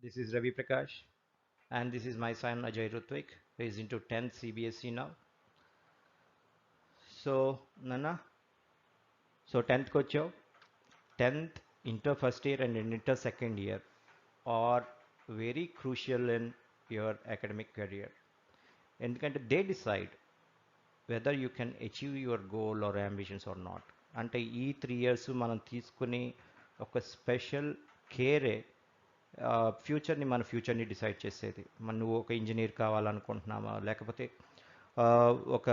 This is Ravi Prakash, and this is my son Ajay Rutvik, who is into 10th CBSE now. So, Nana, so 10th kocho, 10th inter first year and inter second year are very crucial in your academic career. ఎందుకంటే they decide whether you can achieve your goal or ambitions or not. అంటే ఈ 3 years మనం తీసుకుని ఒక special కేరే ఫ్యూచర్ని మన ఫ్యూచర్ని decide చేసేది. నువ్వు ఒక ఇంజనీర్ కావాలనుకుంటున్నావా, లేకపోతే ఒక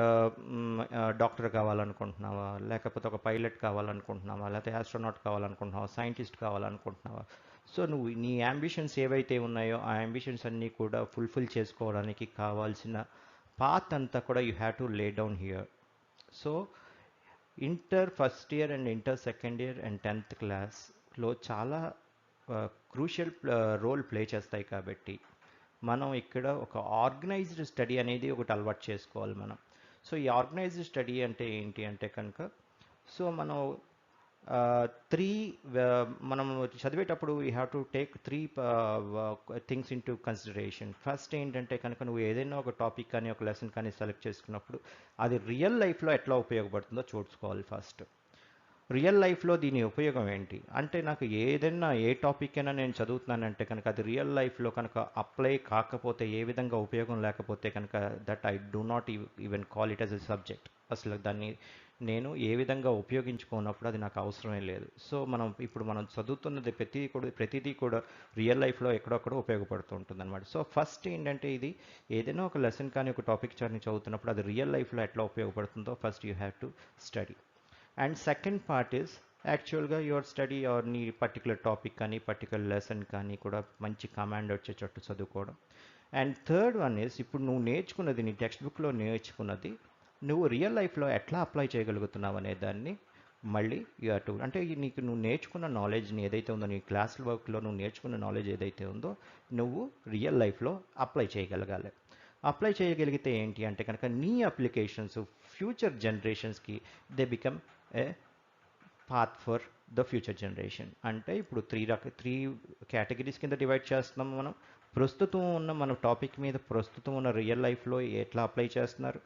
డాక్టర్ కావాలనుకుంటున్నావా, లేకపోతే ఒక పైలట్ కావాలనుకుంటున్నావా, లేకపోతే ఆస్ట్రోనాట్ కావాలనుకుంటున్నావా, సైంటిస్ట్ కావాలనుకుంటున్నావా. సో నువ్వు నీ అంబిషన్స్ ఏవైతే ఉన్నాయో ఆ అంబిషన్స్ అన్నీ కూడా ఫుల్ఫిల్ చేసుకోవడానికి కావాల్సిన పాత్ అంతా కూడా you have to lay down here. So inter first year and inter second year and 10th క్లాస్లో చాలా క్రూషియల్ రోల్ ప్లే చేస్తాయి. కాబట్టి మనం ఇక్కడ ఒక ఆర్గనైజ్డ్ స్టడీ అనేది ఒకటి అలవాటు చేసుకోవాలి మనం. సో ఈ ఆర్గనైజ్డ్ స్టడీ అంటే ఏంటి అంటే కనుక, సో మనం త్రీ మనం చదివేటప్పుడు we have to take three things in to consideration. First ఏంటంటే కనుక నువ్వు ఏదైనా ఒక టాపిక్ కానీ ఒక లెసన్ కానీ సెలెక్ట్ చేసుకున్నప్పుడు అది రియల్ లైఫ్లో ఎట్లా ఉపయోగపడుతుందో చూసుకోవాలి. ఫస్ట్ రియల్ లైఫ్లో దీని ఉపయోగం ఏంటి అంటే, నాకు ఏదైనా ఏ టాపిక్ అయినా నేను చదువుతున్నానంటే కనుక అది రియల్ లైఫ్లో కనుక అప్లై కాకపోతే, ఏ విధంగా ఉపయోగం లేకపోతే కనుక that I do not even call it as a subject. అసలు దాన్ని నేను ఏ విధంగా ఉపయోగించుకున్నప్పుడు అది నాకు అవసరమే లేదు. సో మనం చదువుతున్నది ప్రతిదీ కూడా రియల్ లైఫ్లో ఎక్కడొక్కడ ఉపయోగపడుతూ ఉంటుంది అనమాట. సో ఫస్ట్ ఏంటంటే ఇది ఏదైనా ఒక లెసన్ కానీ ఒక టాపిక్ కానీ చదువుతున్నప్పుడు అది రియల్ లైఫ్లో ఎట్లా ఉపయోగపడుతుందో first you have to study. And second part is యాక్చువల్గా యువర్ స్టడీ ఆర్ నీ పర్టికులర్ టాపిక్ కానీ పర్టికులర్ లెసన్ కానీ కూడా మంచి కమాండ్ వచ్చేటట్టు చదువుకోవడం. అండ్ థర్డ్ వన్ ఈస్ ఇప్పుడు నువ్వు నేర్చుకున్నది, నీ టెక్స్ట్ బుక్లో నేర్చుకున్నది నువ్వు రియల్ లైఫ్లో ఎట్లా అప్లై చేయగలుగుతున్నావు అనే దాన్ని మళ్ళీ యూ హ్యావ్ టు, అంటే నువ్వు నేర్చుకున్న నాలెడ్జ్ని ఏదైతే ఉందో, నీ క్లాస్ వర్క్లో నువ్వు నేర్చుకున్న నాలెడ్జ్ ఏదైతే ఉందో నువ్వు రియల్ లైఫ్లో అప్లై చేయగలగాలి. అప్లై చేయగలిగితే ఏంటి అంటే కనుక నీ అప్లికేషన్స్ ఫ్యూచర్ జనరేషన్స్కి they become a path for the future generation. అంటే ఇప్పుడు త్రీ కేటగిరీస్ కింద డివైడ్ చేస్తున్నాం మనం. ప్రస్తుతం ఉన్న మన టాపిక్ మీద ప్రస్తుతం ఉన్న రియల్ లైఫ్లో ఎట్లా అప్లై చేస్తున్నారు.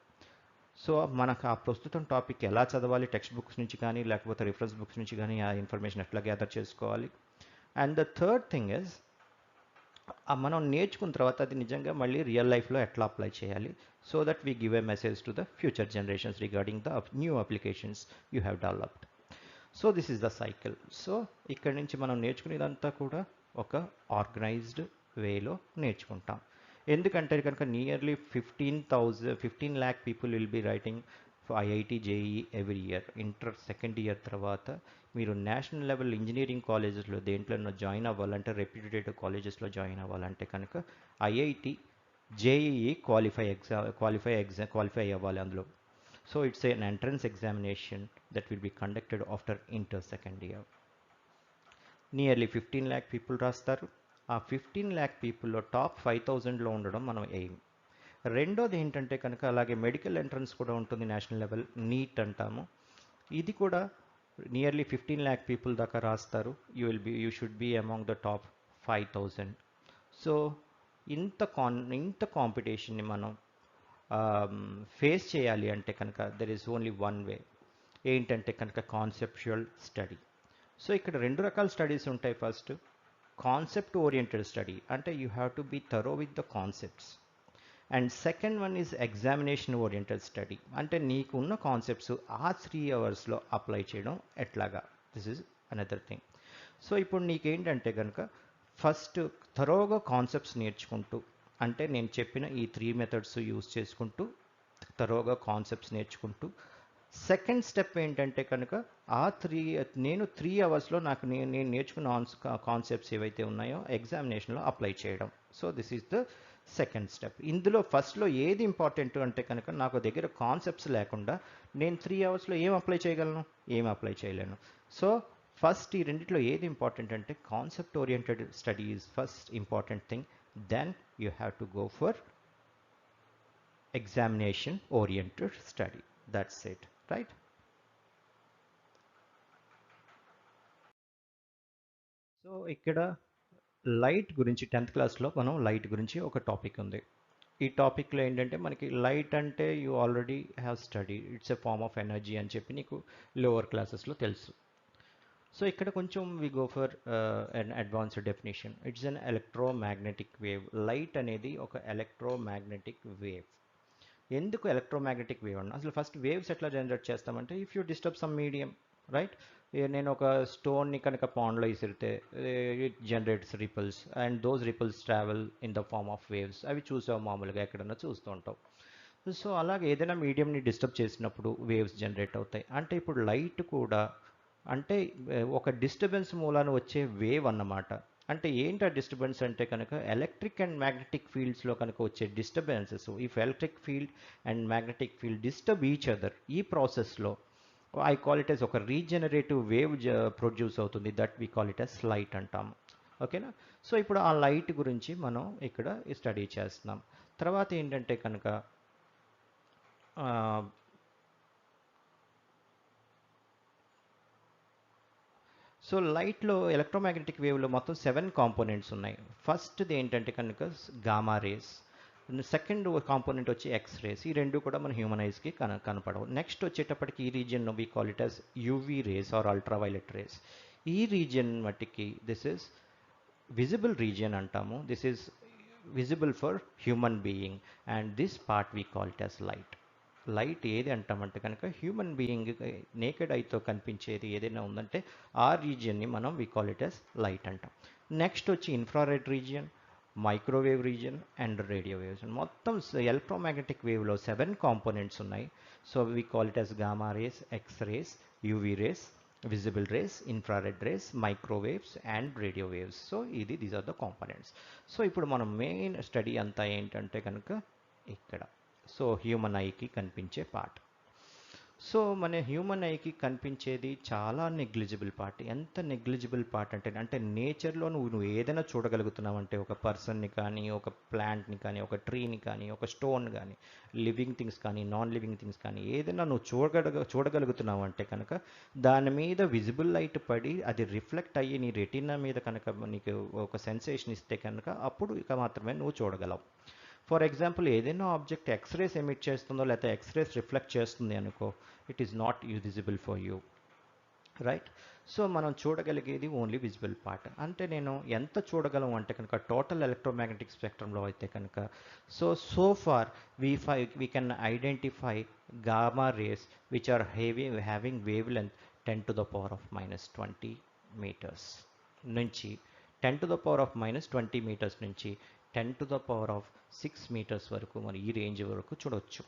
సో మనకు ఆ ప్రస్తుతం టాపిక్ ఎలా చదవాలి, టెక్స్ట్ బుక్స్ నుంచి కానీ లేకపోతే రిఫరెన్స్ బుక్స్ నుంచి కానీ ఆ ఇన్ఫర్మేషన్ ఎట్లా గ్యాదర్ చేసుకోవాలి. And the third thing is మనం నేర్చుకున్న తర్వాత అది నిజంగా మళ్ళీ రియల్ లైఫ్లో ఎట్లా అప్లై చేయాలి. So that we give a message to the future generations regarding the new applications you have developed. So this is the cycle. So ఇక్కడి నుంచి మనం నేర్చుకునేదంతా కూడా ఒక ఆర్గనైజ్డ్ వేలో నేర్చుకుంటాం. ఎందుకంటే కనుక nearly 15 lakh people will be writing IIT JEE every year. Inter second year తర్వాత మీరు నేషనల్ లెవెల్ ఇంజనీరింగ్ కాలేజెస్లో దేంట్లో జాయిన్ అవ్వాలంటే, రెప్యూటెడ్ కాలేజెస్లో జాయిన్ అవ్వాలంటే కనుక ఐఐటి జేఈఈ క్వాలిఫై అవ్వాలి అందులో. So it's an entrance examination that will be conducted after inter second year. Nearly 15 lakh people రాస్తారు. ఆ 15 lakh పీపుల్లో టాప్ 5,000లో ఉండడం మనం ఎయిమ్. రెండోది ఏంటంటే కనుక అలాగే మెడికల్ ఎంట్రన్స్ కూడా ఉంటుంది, నేషనల్ లెవెల్ నీట్ అంటాము. ఇది కూడా నియర్లీ 15 lakh పీపుల్ దాకా రాస్తారు. You should be among the top 5,000. So ఇంత కాంపిటీషన్ని మనం ఫేస్ చేయాలి అంటే కనుక there is only one way. ఏంటంటే కనుక కాన్సెప్చువల్ స్టడీ. సో ఇక్కడ రెండు రకాల స్టడీస్ ఉంటాయి. ఫస్ట్ కాన్సెప్ట్ ఓరియంటెడ్ స్టడీ, అంటే you have to be thorough with the concepts. And second one is examination oriented study, అంటే నీకు ఉన్న కాన్సెప్ట్స్ ఆ 3 అవర్స్లో అప్లై చేయడం ఎట్లాగా. This is another thing. So ఇప్పుడు నీకేంటంటే కనుక ఫస్ట్ థరోగా కాన్సెప్ట్స్ నేర్చుకుంటూ, అంటే నేను చెప్పిన ఈ 3 మెథడ్స్ యూజ్ చేసుకుంటూ థరోగా కాన్సెప్ట్స్ నేర్చుకుంటూ, సెకండ్ స్టెప్ ఏంటంటే కనుక నేను 3 అవర్స్లో నేను నేర్చుకున్న కాన్సెప్ట్స్ ఏవైతే ఉన్నాయో ఎగ్జామినేషన్లో అప్లై చేయడం. So this is the second step. ఇందులో ఫస్ట్లో ఏది ఇంపార్టెంట్ అంటే కనుక నాకు దగ్గర కాన్సెప్ట్స్ లేకుండా నేను 3 అవర్స్లో ఏం అప్లై చేయగలను, ఏం అప్లై చేయలేను. సో ఫస్ట్ ఈ రెండిట్లో ఏది ఇంపార్టెంట్ అంటే concept oriented study is first important thing. Then you have to go for examination oriented study. That's it, right? So ఇక్కడ లైట్ గురించి 10th క్లాస్లో మనం లైట్ గురించి ఒక టాపిక్ ఉంది. ఈ టాపిక్లో ఏంటంటే మనకి లైట్ అంటే you already have study, it's a form of energy అని చెప్పి నీకు లోవర్ క్లాసెస్లో తెలుసు. సో ఇక్కడ కొంచెం we go for an advanced definition. It's an electromagnetic wave. Light అనేది ఒక ఎలక్ట్రోమాగ్నెటిక్ వేవ్. ఎందుకు ఎలక్ట్రోమాగ్నెటిక్ వేవ్ అన్న అసలు ఫస్ట్ వేవ్స్ ఎట్లా జనరేట్ చేస్తామంటే if you disturb some medium, right? నేను ఒక స్టోన్ని కనుక పాండ్లో ఇసిరితే it generates ripples and those ripples travel in the form of waves. అవి చూసావు మామూలుగా ఎక్కడన్నా చూస్తూ ఉంటావు. సో అలాగే ఏదైనా మీడియంని డిస్టర్బ్ చేసినప్పుడు వేవ్స్ జనరేట్ అవుతాయి. అంటే ఇప్పుడు లైట్ కూడా అంటే ఒక డిస్టర్బెన్స్ మూలాన వచ్చే వేవ్ అన్నమాట. అంటే ఏంటి ఆ డిస్టర్బెన్స్ అంటే కనుక ఎలక్ట్రిక్ అండ్ మ్యాగ్నెటిక్ ఫీల్డ్స్లో కనుక వచ్చే disturbances. If electric field and magnetic field disturb each other, ఈ ప్రాసెస్లో ఐ కాల్ ఇట్ ఎస్ ఒక రీజనరేటివ్ వేవ్ ప్రొడ్యూస్ అవుతుంది. That we call it as light అంటాము. ఓకేనా? సో ఇప్పుడు ఆ లైట్ గురించి మనం ఇక్కడ స్టడీ చేస్తున్నాం. తర్వాత ఏంటంటే కనుక సో లైట్లో ఎలక్ట్రోమాగ్నెటిక్ వేవ్లో మొత్తం 7 కాంపోనెంట్స్ ఉన్నాయి. ఫస్ట్ది ఏంటంటే కనుక గామా రేస్, సెకండ్ కాంపోనెంట్ వచ్చి ఎక్స్ రేస్. ఈ రెండు కూడా మన హ్యూమన్ ఐస్కి కనపడవు. నెక్స్ట్ వచ్చేటప్పటికి ఈ region we call it as UV rays or ultraviolet rays. ఈ రీజియన్ మట్టికి దిస్ ఇస్ విజిబుల్ రీజియన్ అంటాము. This is visible for human being and this part we call it as light. Light ఏది అంటామంటే కనుక human being naked ఐతో కనిపించేది ఏదైనా ఉందంటే ఆ రీజియన్ని మనం we call it as light అంటాం. నెక్స్ట్ వచ్చి infrared region, microwave region and radio waves. మొత్తం ఎలక్ట్రోమాగ్నెటిక్ వేవ్లో 7 కాంపోనెంట్స్ ఉన్నాయి. So we call it as gamma rays, X rays, UV rays, visible rays, infrared rays, microwaves and radio waves. So these are the components. So ఇప్పుడు మనం main study అంతా ఏంటంటే కనుక ఇక్కడ so human ఐకి కనిపించే పార్ట్. సో మన human ఐకి కనిపించేది చాలా నెగ్లిజిబుల్ పార్ట్. ఎంత నెగ్లిజిబుల్ పార్ట్ అంటే నేచర్లో నువ్వు ఏదైనా చూడగలుగుతున్నావు. ఒక పర్సన్ని కానీ, ఒక ప్లాంట్ని కానీ, ఒక ట్రీని కానీ, ఒక స్టోన్ కానీ, లివింగ్ థింగ్స్ కానీ, నాన్ లివింగ్ థింగ్స్ కానీ ఏదైనా నువ్వు చూడగలుగుతున్నావు అంటే కనుక దాని మీద విజిబుల్ లైట్ పడి అది రిఫ్లెక్ట్ అయ్యి నీ రెటీనా మీద కనుక నీకు ఒక సెన్సేషన్ ఇస్తే కనుక అప్పుడు ఇక మాత్రమే నువ్వు చూడగలవు. ఫర్ ఎగ్జాంపుల్ ఏదైనా ఆబ్జెక్ట్ ఎక్స్రేస్ ఎమిట్ చేస్తుందో లేకపోతే ఎక్స్రేస్ రిఫ్లెక్ట్ చేస్తుంది అనుకో, it is not visible for you, right? So మనం చూడగలిగేది ఓన్లీ విజిబుల్ పార్ట్. అంటే నేను ఎంత చూడగలం అంటే కనుక టోటల్ ఎలక్ట్రోమాగ్నెటిక్ స్పెక్ట్రంలో అయితే కనుక so far we can identify gamma rays which are having wave length 10⁻⁻20 meters నుంచి 10⁻⁻20 మీటర్స్ నుంచి 10⁻⁶ మీటర్స్ వరకు మనం ఈ రేంజ్ వరకు చూడవచ్చు.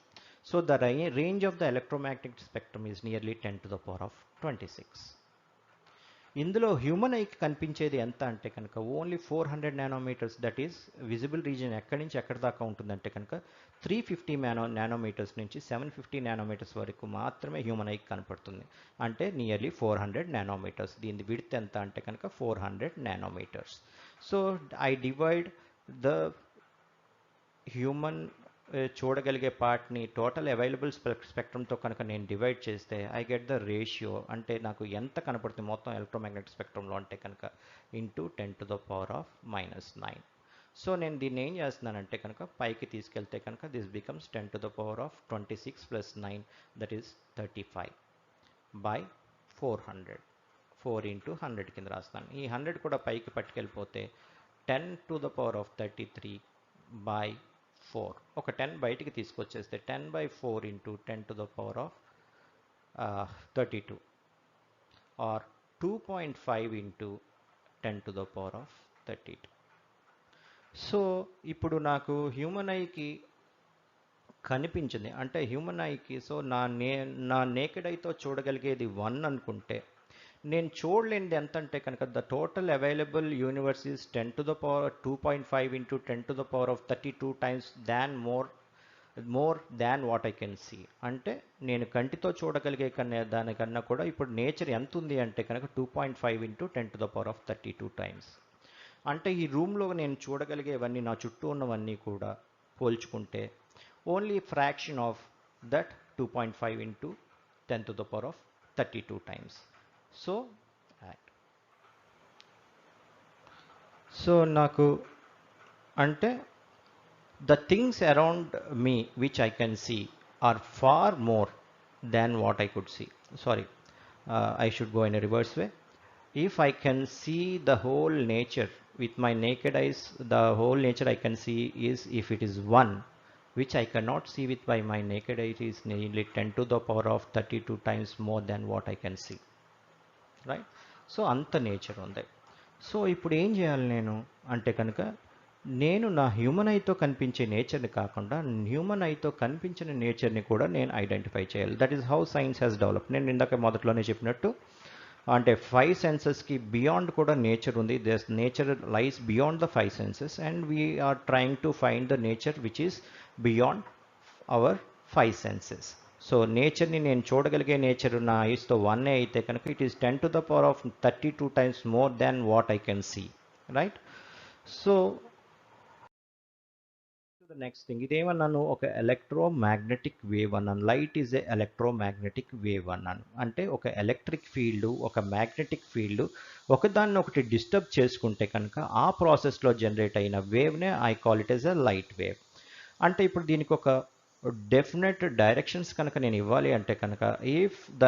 So the range of the electromagnetic spectrum is nearly 10⁻26. ఇందులో హ్యూమన్ ఐకి కనిపించేది ఎంత అంటే కనుక only 400 nanometres. That is visible region ఎక్కడి నుంచి ఎక్కడి దాకా ఉంటుందంటే కనుక 350 నానోమీటర్స్ నుంచి 750 నానోమీటర్స్ వరకు మాత్రమే హ్యూమన్ ఐకి కనపడుతుంది. అంటే నియర్లీ 400 నానోమీటర్స్. దీని విడ్త్ ఎంత అంటే కనుక 400 nanometres. So I divide the human చూడగలిగే పార్ట్ని టోటల్ అవైలబుల్ స్పెక్ట్రమ్తో కనుక నేను డివైడ్ చేస్తే ఐ గెట్ ద రేషియో. అంటే నాకు ఎంత కనపడుతుంది మొత్తం ఎలక్ట్రోమాగ్నెటిక్ స్పెక్ట్రంలో అంటే కనుక ఇంటూ 10⁻⁻9. సో నేను దీన్ని ఏం చేస్తున్నానంటే కనుక పైకి తీసుకెళ్తే కనుక దిస్ బికమ్స్ 10⁻26 + 9 దట్ ఈస్ 35/400. 4 × 100 కింద రాస్తాను. ఈ 100 కూడా పైకి పట్టుకెళ్ళిపోతే 10⁻³ (4). ఒక 10 బయటికి తీసుకొచ్చేస్తే 10/4 × 10⁻32 ఆర్ 2.5 × 10⁻32. సో ఇప్పుడు నాకు హ్యూమన్ ఐకి కనిపించింది అంటే హ్యూమన్ ఐకి సో నా నేకెడ్ ఐతో చూడగలిగేది 1 అనుకుంటే నేను చూడలేనిది ఎంత అంటే కనుక the total available universe is 10⁻2.5 × 10⁻32 times more than what I can see. అంటే నేను కంటితో చూడగలిగే దానికన్నా కూడా ఇప్పుడు నేచర్ ఎంత ఉంది అంటే కనుక 2.5 × 10⁻32 టైమ్స్. అంటే ఈ రూమ్లో నేను చూడగలిగేవన్నీ నా చుట్టూ ఉన్నవన్నీ కూడా పోల్చుకుంటే only fraction of that 2.5 × 10⁻32 times. So నాకు అంటే the things around me which I can see are far more than what I could see. Sorry, I should go in a reverse way. If I can see the whole nature with my naked eyes, the whole nature I can see is, if it is one, which I cannot see with by my naked eye, it is nearly 10 to the power of 32 times more than what I can see. Right. So అంత nature ఉంది. So ఇప్పుడు ఏం చేయాలి నేను అంటే కనుక, నేను నా హ్యూమన్ ఐతో కనిపించే నేచర్ని కాకుండా హ్యూమన్ ఐతో కనిపించిన నేచర్ని కూడా నేను ఐడెంటిఫై చేయాలి. That is how science has develop. నేను ఇందాక మొదట్లోనే చెప్పినట్టు, అంటే 5 సెన్సెస్కి బియాండ్ కూడా నేచర్ ఉంది. This nature lies beyond the 5 senses and we are trying to find the nature which is beyond our 5 senses. So నేచర్ని నేను చూడగలిగే నేచర్ నా ఐస్తో 1 అయితే కనుక it is 10 to the power of 32 times more than what I can see. Right. So the next thing, ఇదేమన్నాను, ఒక electromagnetic wave అన్నాను. Light is a electromagnetic wave అన్నాను. అంటే ఒక ఎలక్ట్రిక్ ఫీల్డ్, ఒక మ్యాగ్నెటిక్ ఫీల్డ్ ఒకదాన్ని ఒకటి డిస్టర్బ్ చేసుకుంటే కనుక ఆ ప్రాసెస్లో జనరేట్ అయిన వేవ్నే I call it as a light wave. అంటే ఇప్పుడు దీనికి ఒక డెఫినెట్ డైరెక్షన్స్ కనుక నేను ఇవ్వాలి అంటే కనుక, if the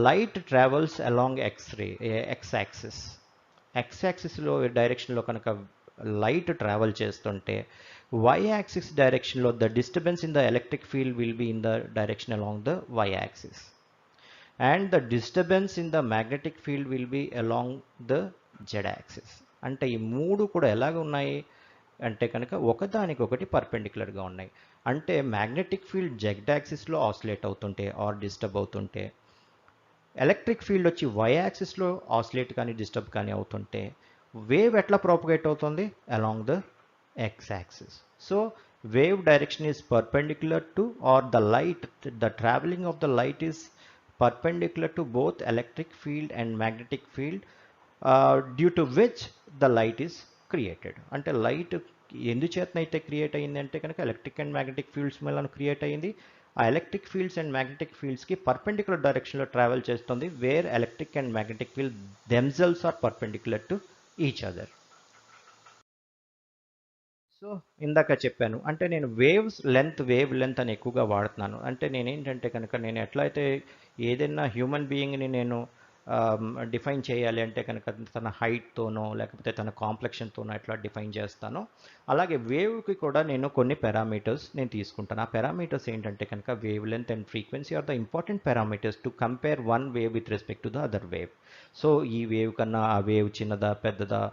light travels along x యాక్సిస్లో డైరెక్షన్లో కనుక లైట్ ట్రావెల్ చేస్తుంటే, వై యాక్సిస్ డైరెక్షన్లో the disturbance in the electric field will be in the direction along the y axis, and the disturbance in the magnetic field will be along the z axis. అంటే ఈ మూడు కూడా ఎలాగ ఉన్నాయి అంటే కనుక ఒకదానికొకటి పర్పెండిక్యులర్గా ఉన్నాయి. అంటే మ్యాగ్నెటిక్ ఫీల్డ్ జెడ్ యాక్సిస్లో ఆసిలేట్ అవుతుంటే ఆర్ డిస్టర్బ్ అవుతుంటే, ఎలక్ట్రిక్ ఫీల్డ్ వచ్చి వై యాక్సిస్లో ఆసిలేట్ కానీ డిస్టర్బ్ కానీ అవుతుంటే, వేవ్ ఎట్లా ప్రాపగేట్ అవుతుంది? Along the X axis. So wave direction is perpendicular to, or the light, the travelling of the light is perpendicular to both electric field and magnetic field, due to which the light is created. అంటే light ఎందుచేతనైతే create అయింది అంటే కనుక electric and magnetic fields వల్ల క్రియేట్ అయింది. ఆ electric fields and magnetic ఫీల్డ్స్కి పర్పెండిక్యులర్ డైరెక్షన్లో ట్రావెల్ చేస్తుంది, where electric and magnetic field themselves are perpendicular to each other. So ఇందాక చెప్పాను, అంటే నేను వేవ్ లెంత్ అని ఎక్కువగా వాడుతున్నాను. అంటే నేనేంటంటే కనుక, నేను ఎట్లా అయితే ఏదైనా హ్యూమన్ బీయింగ్ని నేను డిఫైన్ చేయాలి అంటే కనుక తన హైట్తోనో లేకపోతే తన కాంప్లెక్షన్తోనో ఎట్లా డిఫైన్ చేస్తానో, అలాగే వేవ్కి కూడా నేను కొన్ని పారామీటర్స్ నేను తీసుకుంటాను. ఆ పారామీటర్స్ ఏంటంటే కనుక, wave length and frequency or the important parameters to compare one wave with respect to the other wave. So ఈ వేవ్ కన్నా ఆ వేవ్ చిన్నదా పెద్దదా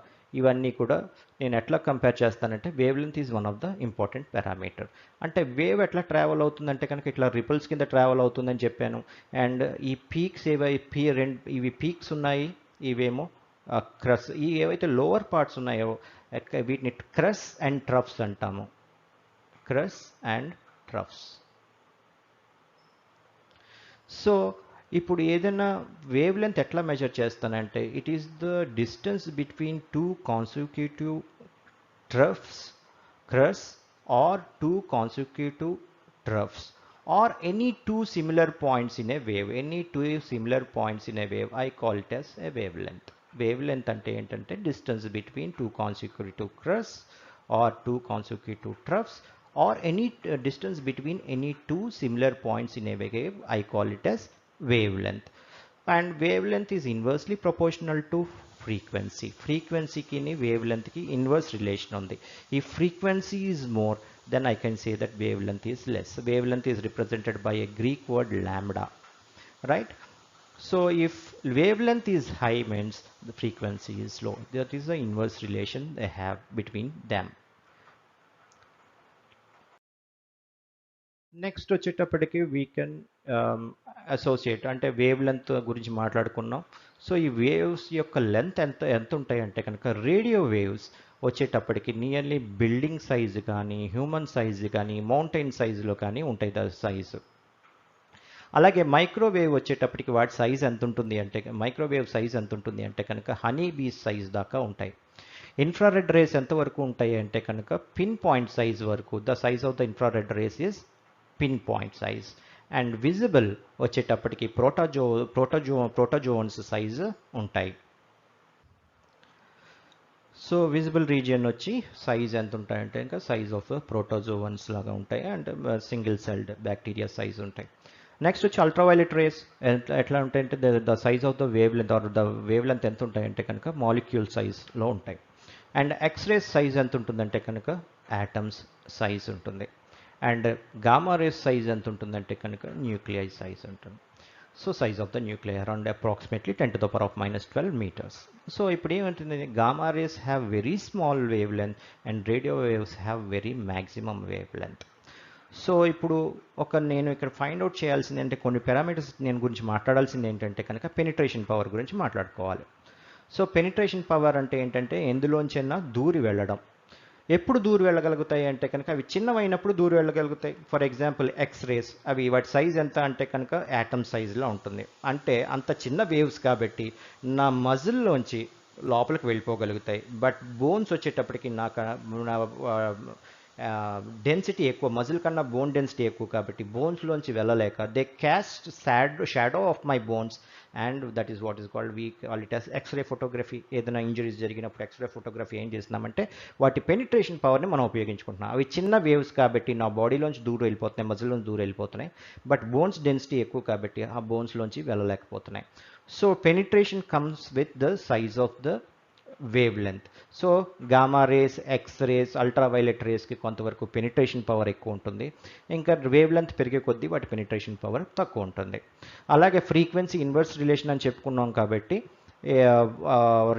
ఇవన్నీ కూడా నేను ఎట్లా కంపేర్ చేస్తానంటే, wave length is one of the important parameter. అంటే వేవ్ ఎట్లా ట్రావెల్ అవుతుందంటే కనుక ఇట్లా రిపుల్స్ కింద ట్రావెల్ అవుతుందని చెప్పాను. అండ్ ఈ పీక్స్ ఇవి పీక్స్ ఉన్నాయి, ఇవేమో క్రస్. ఈ ఏవైతే లోవర్ పార్ట్స్ ఉన్నాయో వీటిని క్రస్ అండ్ ట్రఫ్స్ అంటాము. Crush and troughs. సో ఇప్పుడు ఏదైనా వేవ్ లెంత్ ఎట్లా మెజర్ చేస్తానంటే, it is the distance between two consecutive troughs, crus, or two consecutive troughs, or any two similar points in a wave. Any two similar points in a wave, I call it as a wavelength. Wavelength ante entante distance between two consecutive crus or two consecutive troughs, or any distance between any two similar points in a wave, I call it as wavelength. And wavelength is inversely proportional to frequency. Frequency ki ni wavelength ki inverse relation undi. If frequency is more, then I can say that wavelength is less. Wavelength is represented by a Greek word lambda, right? So if wavelength is high, means the frequency is low. That is the inverse relation they have between them. Next వచ్చేటప్పటికి we can associate, అంటే wave length గురించి మాట్లాడుకున్నాం. So ఈ waves యొక్క length ఎంత ఉంటాయి అంటే కనుక, రేడియో వేవ్స్ వచ్చేటప్పటికి నియర్లీ బిల్డింగ్ సైజు కానీ, హ్యూమన్ సైజు కానీ, మౌంటైన్ సైజులో కానీ ఉంటాయి దా సైజు. అలాగే మైక్రోవేవ్ వచ్చేటప్పటికి వాటి సైజ్ ఎంత ఉంటుంది అంటే, మైక్రోవేవ్ సైజ్ ఎంత ఉంటుంది అంటే కనుక హనీ బీస్ సైజ్ దాకా ఉంటాయి. ఇన్ఫ్రారెడ్ రేస్ ఎంతవరకు ఉంటాయి అంటే కనుక, పిన్ పాయింట్ సైజ్ వరకు. The size of the infrared rays is pin point size. And visible వచ్చేటప్పటికి ప్రోటోజోన్స్ సైజు ఉంటాయి. సో విజిబుల్ రీజియన్ వచ్చి సైజ్ ఎంత ఉంటాయంటే ఇంకా సైజ్ ఆఫ్ ప్రోటోజోవన్స్ లాగా ఉంటాయి and single celled bacteria size ఉంటాయి. నెక్స్ట్ వచ్చి అల్ట్రావైలెట్ రేస్ ఎట్లా ఉంటాయంటే the size of the wave length or the wave length ఎంత ఉంటాయంటే కనుక మాలిక్యూల్ సైజ్లో ఉంటాయి. అండ్ ఎక్స్రేస్ సైజ్ ఎంత ఉంటుందంటే కనుక యాటమ్స్ సైజ్ ఉంటుంది. అండ్ గామా రేస్ సైజ్ ఎంత ఉంటుందంటే కనుక న్యూక్లియై సైజ్ ఉంటుంది. So size of the nuclei around approximately 10⁻⁻12 meters. So ఇప్పుడు ఏమంటుంది, gamma rays have very small wave length and radio waves have very maximum wave length. So ఇప్పుడు నేను ఇక్కడ find out చేయాల్సింది అంటే కొన్ని పారామీటర్స్ నేను గురించి మాట్లాడాల్సింది ఏంటంటే కనుక పెనిట్రేషన్ పవర్ గురించి మాట్లాడుకోవాలి. సో పెనిట్రేషన్ పవర్ అంటే ఏంటంటే ఎందులోంచైనా దూరి వెళ్ళడం. ఎప్పుడు దూరి వెళ్ళగలుగుతాయి అంటే కనుక అవి చిన్నవైనప్పుడు దూరి వెళ్ళగలుగుతాయి. ఫర్ ఎగ్జాంపుల్ ఎక్స్రేస్, అవి వాటి సైజ్ ఎంత అంటే కనుక యాటమ్ సైజులో ఉంటుంది. అంటే అంత చిన్న వేవ్స్ కాబట్టి నా మజిల్లోంచి లోపలికి వెళ్ళిపోగలుగుతాయి. బట్ బోన్స్ వచ్చేటప్పటికి నా డెన్సిటీ ఎక్కువ, మజిల్ కన్నా బోన్ డెన్సిటీ ఎక్కువ కాబట్టి బోన్స్లోంచి వెళ్ళలేక they cast shadow of my bones and that is what is called, we call it as X ray photography. ఏదైనా ఇంజరీస్ జరిగినప్పుడు ఎక్స్రే ఫోటోగ్రఫీ ఏం చేస్తున్నామంటే వాటి పెనిట్రేషన్ పవర్ని మనం ఉపయోగించుకుంటున్నాం. అవి చిన్న వేవ్స్ కాబట్టి నా బాడీలోంచి దూరం వెళ్ళిపోతున్నాయి, మజిల్లోంచి దూరం వెళ్ళిపోతున్నాయి. బట్ బోన్స్ డెన్సిటీ ఎక్కువ కాబట్టి ఆ బోన్స్లోంచి వెళ్ళలేకపోతున్నాయి. So penetration comes with the size of the wave length. So gamma rays, X rays, ultraviolet రేస్కి కొంతవరకు పెనిట్రేషన్ పవర్ ఎక్కువ ఉంటుంది. ఇంకా వేవ్ లెంత్ పెరిగే కొద్దీ వాటి పెనిట్రేషన్ పవర్ తక్కువ ఉంటుంది. అలాగే ఫ్రీక్వెన్సీ ఇన్వర్స్ రిలేషన్ అని చెప్పుకున్నాం కాబట్టి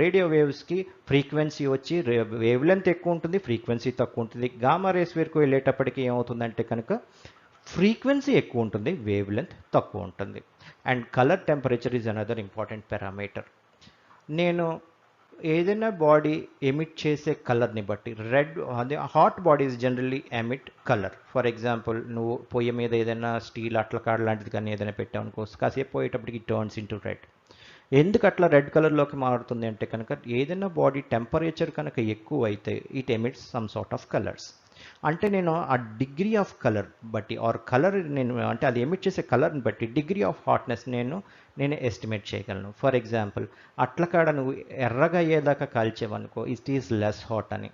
రేడియో వేవ్స్కి ఫ్రీక్వెన్సీ వచ్చి వేవ్ లెంత్ ఎక్కువ ఉంటుంది, ఫ్రీక్వెన్సీ తక్కువ ఉంటుంది. గామా రేస్ వరకు వెళ్ళేటప్పటికి ఏమవుతుందంటే కనుక ఫ్రీక్వెన్సీ ఎక్కువ ఉంటుంది, వేవ్ లెంత్ తక్కువ ఉంటుంది. And colour temperature is another important parameter. నేను ఏదైనా బాడీ ఎమిట్ చేసే కలర్ని బట్టి, రెడ్ అదే hot bodies generally emit colour. For example నువ్వు పొయ్యి మీద ఏదైనా స్టీల్ అట్లకాడ లాంటిది కానీ ఏదైనా పెట్టావు అనుకో, కాసేపు పోయేటప్పటికి టర్న్స్ ఇంటూ రెడ్. ఎందుకు అట్లా రెడ్ కలర్లోకి మారుతుంది అంటే కనుక ఏదైనా బాడీ టెంపరేచర్ కనుక ఎక్కువ అయితే it emits some sort of colours. అంటే నేను ఆ డిగ్రీ ఆఫ్ కలర్ బట్టి ఆర్ కలర్ నేను అంటే అది ఎమిట్ చేసే కలర్ని బట్టి డిగ్రీ ఆఫ్ హాట్నెస్ నేను ఎస్టిమేట్ చేయగలను. ఫర్ ఎగ్జాంపుల్ అట్లకాడ నువ్వు ఎర్రగా అయ్యేదాకా కాల్చేవనుకో ఇట్ ఈస్ లెస్ హాట్ అని.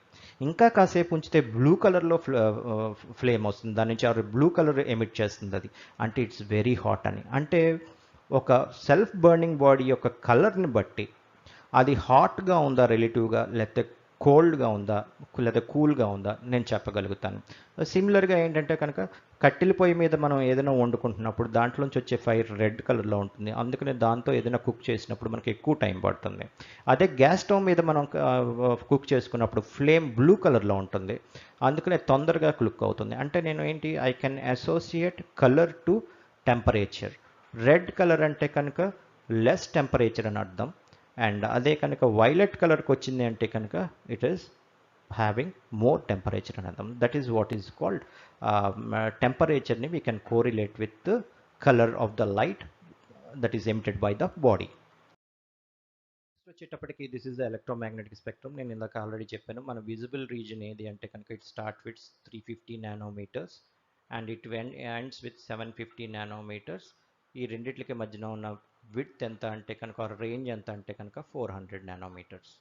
ఇంకా కాసేపు ఉంచితే బ్లూ కలర్లో ఫ్లేమ్ వస్తుంది, దాని నుంచి ఆ బ్లూ కలర్ ఎమిట్ చేస్తుంది, అది అంటే ఇట్స్ వెరీ హాట్ అని. అంటే ఒక సెల్ఫ్ బర్నింగ్ బాడీ యొక్క కలర్ని బట్టి అది హాట్గా ఉందా రిలేటివ్గా, లేకపోతే కోల్డ్గా ఉందా, లేదా కూల్గా ఉందా నేను చెప్పగలుగుతాను. సిమిలర్గా ఏంటంటే కనుక కట్టెల పొయ్యి మీద మనం ఏదైనా వండుకుంటున్నప్పుడు దాంట్లోంచి వచ్చే ఫైర్ రెడ్ కలర్లో ఉంటుంది, అందుకనే దాంతో ఏదైనా కుక్ చేసినప్పుడు మనకి ఎక్కువ టైం పడుతుంది. అదే గ్యాస్ స్టవ్ మీద మనం కుక్ చేసుకున్నప్పుడు ఫ్లేమ్ బ్లూ కలర్లో ఉంటుంది, అందుకనే తొందరగా కుక్ అవుతుంది. అంటే నేను ఏంటి, I can associate colour to temperature. Red colour అంటే కనుక లెస్ టెంపరేచర్ అని అర్థం. అండ్ అదే కనుక వైలెట్ కలర్కి వచ్చింది అంటే కనుక it is having more temperature అని అర్థం. That is what is called టెంపరేచర్ని we can correlate with the colour of the light that is emitted by the body. వచ్చేటప్పటికి this is the electromagnetic spectrum. నేను ఇందాక ఆల్రెడీ చెప్పాను, మన visible reason ఏది అంటే కనుక it start with 350 nanometres and it ends with 750 nanometres. ఈ రెండిట్లకి మధ్యన ఉన్న విడ్త్ ఎంత అంటే కనుక రేంజ్ ఎంత అంటే కనుక 400 నానోమీటర్స్.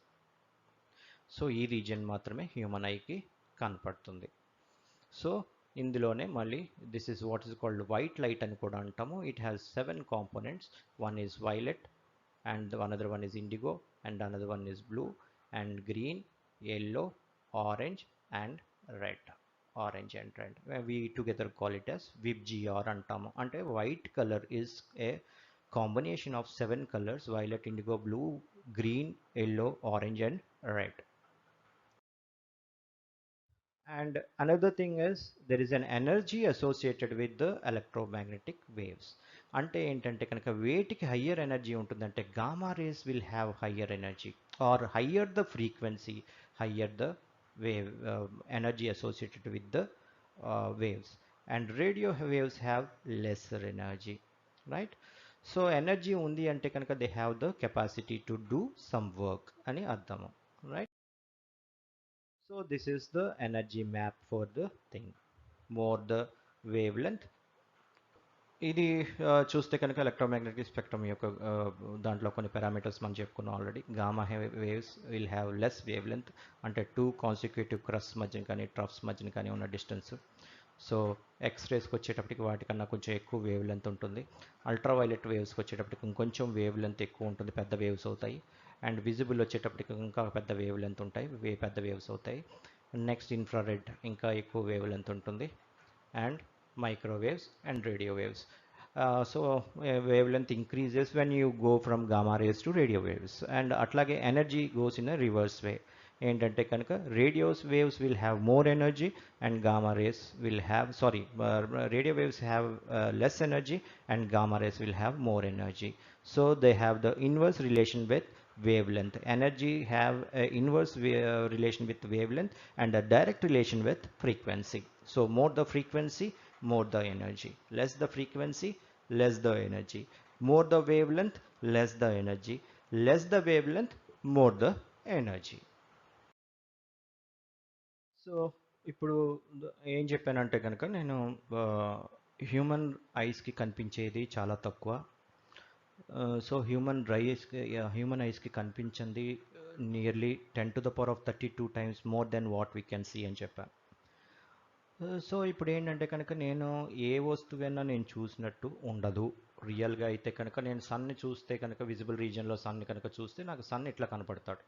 సో ఈ రీజియన్ మాత్రమే హ్యూమన్ ఐకి కనపడుతుంది. సో ఇందులోనే మళ్ళీ this is what is called white light అని కూడా అంటాము. It has 7 components. One is violet and another one is indigo and another one is blue and green, yellow, orange and red. Orange and red we together call it as VIBGR antamu. Ante white color is a combination of 7 colors: violet, indigo, blue, green, yellow, orange and red. And another thing is there is an energy associated with the electromagnetic waves. అంటే ఏంటంటే కనుక వేటికి higher energy ఉంటుందంటే gamma rays will have higher energy or higher the frequency, higher the wave energy associated with the waves, and radio waves have lesser energy, right? So energy ఉంది అంటే కనుక they have the capacity to do some work అని అర్థము, right? So this is the energy map for the thing. More the wavelength, ఇది చూస్తే కనుక electromagnetic spectrum యొక్క దాంట్లో కొన్ని పారామీటర్స్ మనం చెప్పుకున్నాం already. Gamma waves will have less wave length, అంటే 2 కాన్సిక్యూటివ్ క్రస్ట్ మధ్యన కానీ ట్రఫ్స్ మధ్యన కానీ ఉన్న డిస్టెన్స్. సో ఎక్స్రేస్కి వచ్చేటప్పటికి వాటికన్నా కొంచెం ఎక్కువ వేవ్ లెంత్ ఉంటుంది. అల్ట్రావైలెట్ వేవ్స్కి వచ్చేటప్పటికి ఇంకొంచెం వేవ్ లెంత్ ఎక్కువ ఉంటుంది, పెద్ద వేవ్స్ అవుతాయి. అండ్ విజిబుల్ వచ్చేటప్పటికి ఇంకా పెద్ద వేవ్ లెంత్ ఉంటాయి, పెద్ద వేవ్స్ అవుతాయి. నెక్స్ట్ ఇన్ఫ్రారెడ్ ఇంకా ఎక్కువ వేవ్ లెంత్ ఉంటుంది, and microwaves and radio waves. Wavelength increases when you go from gamma rays to radio waves, and atlage energy goes in a reverse way. ఏంటంటే కనుక radios waves will have more energy and gamma rays will have radio waves have less energy and gamma rays will have more energy. So they have the inverse relation with wavelength. Energy have a inverse relation with wavelength and a direct relation with frequency. So more the frequency, more the energy. Less the frequency, less the energy. More the wavelength, less the energy. Less the wavelength, more the energy. So ఇప్పుడు ఏం చెప్పానంటే కనుక నేను human ఐస్కి కనిపించేది చాలా తక్కువ. So human ఐస్కి కనిపించింది nearly 10⁻32 times more then what we can see అని చెప్పాను. సో ఇప్పుడు ఏంటంటే కనుక నేను ఏ వస్తువైనా నేను చూసినట్టు ఉండదు. రియల్గా అయితే కనుక నేను సన్ని చూస్తే కనుక విజిబుల్ రీజియన్లో సన్ని కనుక చూస్తే నాకు సన్ ఇట్లా కనపడతాడు.